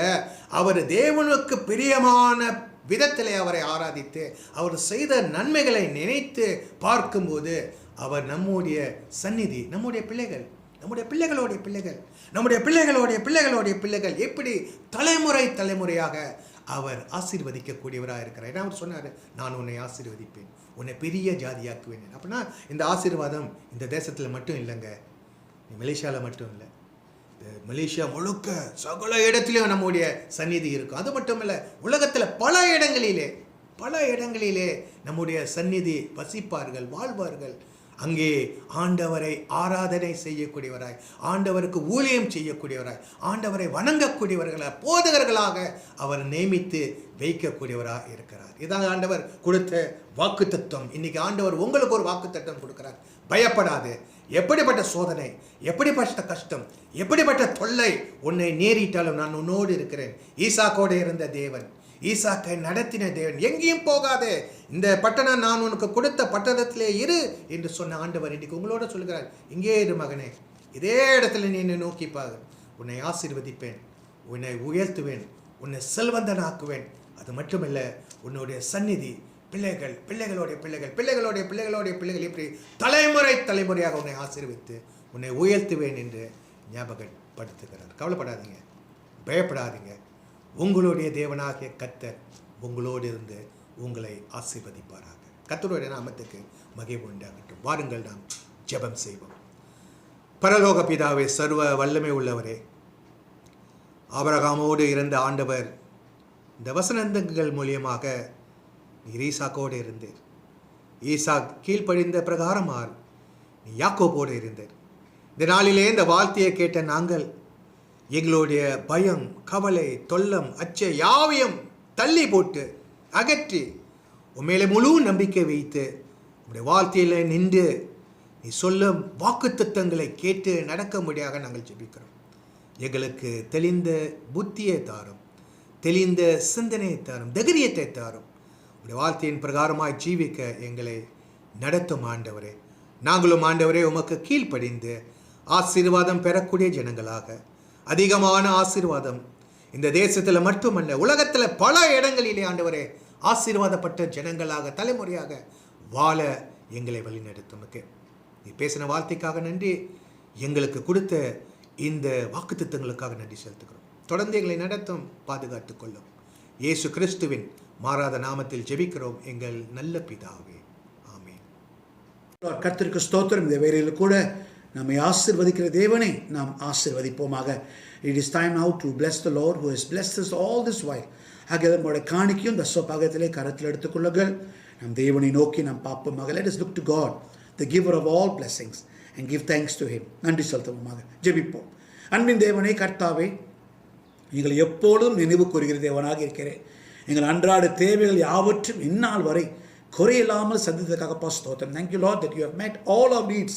அவர் தேவனுக்கு பிரியமான விதத்திலே அவரை ஆராதித்து அவர் செய்த நன்மைகளை நினைத்து பார்க்கும்போது அவர் நம்முடைய சந்நிதி, நம்முடைய பிள்ளைகள், நம்முடைய பிள்ளைகளுடைய பிள்ளைகள், நம்முடைய பிள்ளைகளுடைய பிள்ளைகளுடைய பிள்ளைகள் எப்படி தலைமுறை தலைமுறையாக அவர் ஆசீர்வதிக்கக்கூடியவராக இருக்கிறார். ஏன்னா அவர் சொன்னார், நான் உன்னை ஆசீர்வதிப்பேன், உன்னை பெரிய ஜாதியாக்குவேன். அப்படின்னா இந்த ஆசீர்வாதம் இந்த தேசத்தில் மட்டும் இல்லைங்க, மலேசியாவில் மட்டும் இல்லை, மலேசியா முழுக்க சகல இடத்துலையும் நம்முடைய சந்நிதி இருக்கும். அது மட்டும் இல்லை, உலகத்தில் பல இடங்களிலே நம்முடைய சந்நிதி வசிப்பார்கள், வாழ்வார்கள். அங்கே ஆண்டவரை ஆராதனை செய்யக்கூடியவராய், ஆண்டவருக்கு ஊழியம் செய்யக்கூடியவராய், ஆண்டவரை வணங்கக்கூடியவர்களாக, போதகர்களாக அவர் நியமித்து வைக்கக்கூடியவராக இருக்கிறார். இதான் ஆண்டவர் கொடுத்த வாக்கு தத்துவம். இன்னைக்கு ஆண்டவர் உங்களுக்கு ஒரு வாக்கு தத்துவம் கொடுக்கிறார். பயப்படாது. எப்படிப்பட்ட சோதனை, எப்படிப்பட்ட கஷ்டம், எப்படிப்பட்ட தொல்லை உன்னை நேரிட்டாலும் நான் உன்னோடு இருக்கிறேன். ஈசாக்கோடு இருந்த தேவன், ஈசாக்கை நடத்தின தேவன், எங்கேயும் போகாதே, இந்த பட்டணம் நான் உனக்கு கொடுத்த பட்டணத்திலே இரு என்று சொன்ன ஆண்டவர் இன்னைக்கு உங்களோட சொல்கிறார், இங்கே இரு மகனே, இதே இடத்துல நீ என்னை நோக்கி பாரு, உன்னை ஆசீர்வதிப்பேன், உன்னை உயர்த்துவேன், உன்னை செல்வந்தனாக்குவேன். அது மட்டுமல்ல, உன்னுடைய சந்நிதி பிள்ளைகள், பிள்ளைகளுடைய பிள்ளைகள், பிள்ளைகளுடைய பிள்ளைகளுடைய பிள்ளைகள், இப்படி தலைமுறை தலைமுறையாக உன்னை ஆசீர்வித்து உன்னை உயர்த்துவேன் என்று ஞாபகப்படுத்துகிறார். கவலைப்படாதீங்க, பயப்படாதீங்க. உங்களுடைய தேவனாகிய கர்த்தர் உங்களோடு இருந்து உங்களை ஆசீர்வதிப்பாராக. கர்த்தருடைய நாமத்துக்கு மகிமை உண்டாகட்டும். வாருங்கள் நாம் ஜெபம் செய்வோம். பரலோக பிதாவே, சர்வ வல்லமை உள்ளவரே, ஆபிரகாமோடு இருந்த ஆண்டவர் இந்த வசனங்கள் மூலியமாக நீர் ஈசாக்கோடு இருந்தீர். ஈசாக் கீழ்ப்படிந்த பிரகாரமார் நீ யாக்கோபோடு இருந்தீர். இந்த நாளிலே இந்த வார்த்தையை கேட்ட நாங்கள் எங்களுடைய பயம், கவலை, தொல்லம், அச்சை யாவையும் தள்ளி போட்டு அகற்றி உண்மையிலே முழு நம்பிக்கை வைத்து உடைய வார்த்தையில் நின்று நீ சொல்லும் வாக்குத்தத்தங்களை கேட்டு நடக்க முடியாக நாங்கள் ஜெபிக்கிறோம். எங்களுக்கு தெளிந்த புத்தியை தாரும், தெளிந்த சிந்தனையை தாரும், தைரியத்தை தாரும். உடைய வார்த்தையின் பிரகாரமாய் ஜீவிக்க எங்களை நடத்தும் ஆண்டவரே. நாங்களும் ஆண்டவரே உமக்கு கீழ்ப்படிந்து ஆசீர்வாதம் பெறக்கூடிய ஜனங்களாக, அதிகமான ஆசீர்வாதம் இந்த தேசத்தில் மட்டுமல்ல உலகத்தில் பல இடங்களிலே ஆண்டவரே ஆசீர்வாதப்பட்ட ஜனங்களாக தலைமுறையாக வாழ எங்களை வழிநடத்தும். நீ பேசின வார்த்தைக்காக நன்றி. எங்களுக்கு கொடுத்த இந்த வாக்குத்தத்தங்களுக்காக நன்றி செலுத்துகிறோம். தொடர்ந்து எங்களை நடத்தும், பாதுகாத்துக் கொள்ளும். இயேசு கிறிஸ்துவின் மாறாத நாமத்தில் ஜெபிக்கிறோம் எங்கள் நல்ல பிதாவே, ஆமென். கர்த்தருக்கு ஸ்தோத்திரம். இந்த வேளையில் கூட நம்மை ஆசீர்வதிக்கிற தேவனை நாம் ஆசீர்வதிப்போமாக. It is time now to bless the Lord who has blessed us all this while. ஆகிய நம்முடைய காணிக்கையும் தசோபாகத்திலே கரத்தில் எடுத்துக்கொள்ளுங்கள். நம் தேவனை நோக்கி நாம் பார்ப்போமாக. Let us look to God, the giver of all blessings, and give thanks to him. நன்றி செலுத்துவோமாக. ஜெபிப்போம். அன்பின் தேவனே, கர்த்தாவே, எங்களை எப்பொழுதும் நினைவு கூறுகிற தேவனாக இருக்கிறேன். எங்கள் அன்றாட தேவைகள் யாவற்றும் இந்நாள் வரை குறையில்லாமல் சந்தித்ததற்காக ஸ்தோத்திரம். Thank you, Lord, that you have met all our needs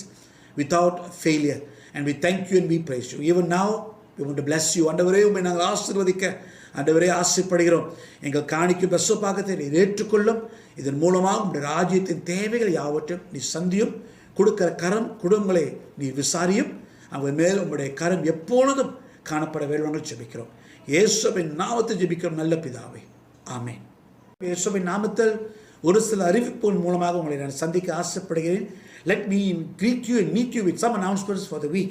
without failure, and we thank you and we praise you. Even now we want to bless you. ஆண்டவரே, உம்மை நாங்கள் ஆசீர்வதிக்க ஆண்டவரே ஆசைப்படுகிறோம். எங்கள் காணிக்கும் பசுபாகத்தை நீர் ஏற்றுக்கொள்ளும். இதன் மூலமாக உங்களுடைய ராஜ்யத்தின் தேவைகள் யாவற்றும் நீ சந்தியும். கொடுக்கிற கரம் குடும்பங்களை நீ விசாரியும். அவன் மேல் உங்களுடைய கரம் எப்பொழுதும் காணப்பட வேண்டும் ஜெபிக்கிறோம். இயேசுவின் நாமத்தில் ஜெபிக்கிறோம் நல்ல பிதாவே, ஆமென். இயேசுவின் நாமத்தில் ஒரு சில அறிவிப்பின் மூலமாக உங்களை நான் சந்திக்க ஆசைப்படுகிறேன். Let me greet you and meet you with some announcements for the week.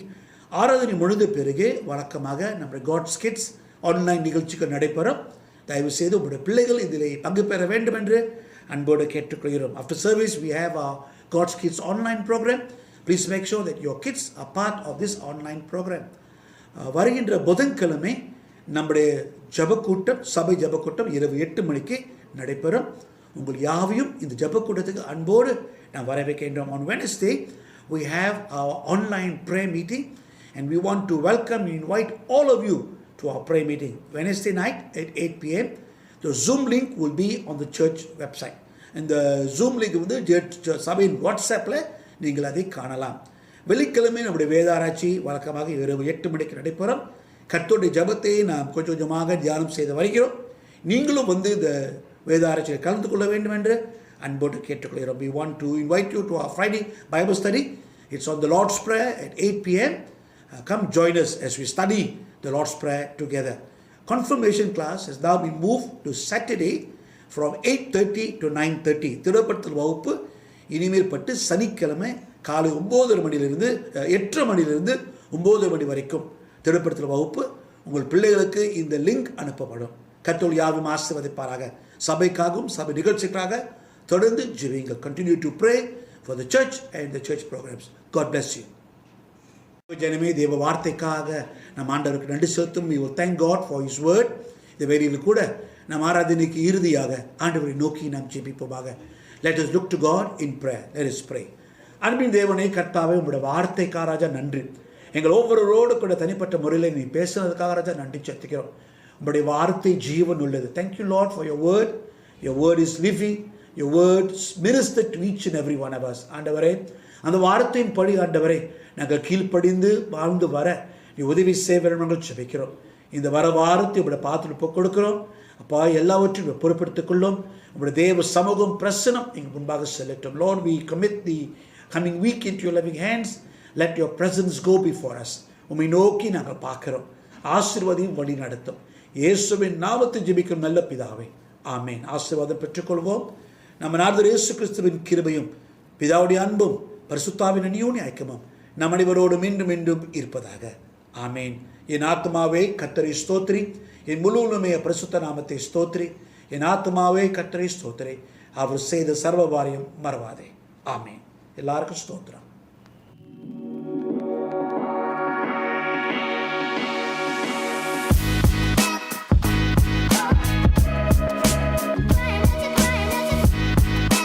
ஆராதனை முடிந்த பிறகு வழக்கமாக நம்முடைய காட்ஸ் கிட்ஸ் ஆன்லைன் நிகழ்ச்சிகள் நடைபெறும். தயவு செய்து உங்களுடைய பிள்ளைகள் இதில் பங்கு பெற வேண்டும் என்று அன்போடு கேட்டுக்கொள்கிறோம். After service we have our God's Kids online program. Please make sure that your kids are part of this online program. வருகின்ற புதன்கிழமை நம்முடைய ஜபக்கூட்டம், சபை ஜபக்கூட்டம் இரவு 8 மணிக்கு நடைபெறும். உங்கள் யாவையும் இந்த ஜெபக்கூட்டத்துக்கு அன்போடு நான் வரவேற்கின்றோம். On Wednesday we have our online prayer meeting and we want to welcome and invite all of you to our prayer meeting Wednesday night at 8 p.m. The Zoom link will be on the church website. இந்த Zoom link வந்து சபையின் வாட்ஸ்அப்பில் நீங்கள் அதை காணலாம். வெள்ளிக்கிழமை நம்முடைய வேதாராய்ச்சி வழக்கமாக இரவு 8 மணிக்கு நடைபெறும். கர்த்தருடைய ஜெபத்தை நாம் கொஞ்சம் கொஞ்சமாக தியானம் செய்து வருகிறோம். நீங்களும் வந்து இந்த வேதாராய்ச்சியில் கலந்து கொள்ள வேண்டும் என்று அன்போடு கேட்டுக்கொள்கிறோம். We want to invite you to our Friday Bible study. It's on the Lord's Prayer at 8 p.m. Come join us as we study the Lord's Prayer together. Confirmation class has now been moved to Saturday from 8:30 to 9:30. திருப்பத்தல் வகுப்பு இனிமேல் பட்டு சனிக்கிழமை காலை 9 மணியிலிருந்து 8 மணியிலிருந்து 9 மணி வரைக்கும் திருப்பத்தல் வகுப்பு. உங்கள் பிள்ளைகளுக்கு இந்த லிங்க் அனுப்பப்படும். கர்த்தர் யாவும் ஆசீர்வதிப்பாராக. சபைக்காகவும் சபை நிகழ்ச்சிக்காக தொடர்ந்து ஜெபியுங்கள். Continue to pray for the church and the church programs. God bless you. ஜனமே, தேவ வார்த்தைக்காக நம் ஆண்டவருக்கு நன்றி செலுத்தும். We will thank God for His word. இந்த வேளையில் கூட நம் ஆராதனைக்கு இறுதியாக ஆண்டவரை நோக்கி நாம் ஜெபிப்போமாக. Let us look to God in prayer. Let us pray. அன்பின் தேவனே, கர்த்தாவே, உம்முடைய வார்த்தைக்காக ராஜா நன்றி. எங்கள் ஒவ்வொருவரோடு கூட தனிப்பட்ட முறையில் நீ பேசுனதுக்காக ராஜா நன்றி செலுத்துகிறோம். உம்முடைய வார்த்தை ஜீவன் உள்ளது. Thank you Lord for your word. Your word is living. Your words minister to each and every one of us. ஆண்டவரே, அந்த வார்த்தையின் படி ஆண்டவரே நாங்கள் கீழ்ப்படிந்து வாழ்ந்து வர நீ உதவி செய்வீர் நாங்கள் ஜெபிக்கிறோம். இந்த வர வாரத்தை உங்களுடைய பாத்திரம் கொடுக்கிறோம். அப்பா, எல்லாவற்றையும் பொறுப்படுத்திக் கொள்ளும். உங்களுடைய தேவ சமூகம் பிரசனம் எங்கள் முன்பாக செல்லட்டும். Lord, we commit the coming week into your loving hands. Let your presence go before us. உம்மை நோக்கி நாங்கள் பார்க்கிறோம். ஆசீர்வாதம் வழி நடத்தும். இயேசுவின் நாமத்தை ஜெபிக்கும் நல்ல பிதாவே, ஆமென். ஆசீர்வாதம் பெற்றுக்கொள்வோம். நம்ம நாதர் இயேசு கிறிஸ்துவின் கிருபையும் பிதாவுடைய அன்பும் பரிசுத்தாவின் அந்யோன்ய ஐக்கியமும் நம் அனைவரோடு மீண்டும் மீண்டும் இருப்பதாக. ஆமென். என் ஆத்மாவே கர்த்தரை ஸ்தோத்திரி, என் முழு உலகமே பரிசுத்த நாமத்தை ஸ்தோத்திரி. என் ஆத்மாவே கர்த்தரை ஸ்தோத்திரி, அவர் செய்த சர்வ காரியம் மறவாதே. ஆமென். எல்லாருக்கும் ஸ்தோத்திரம்.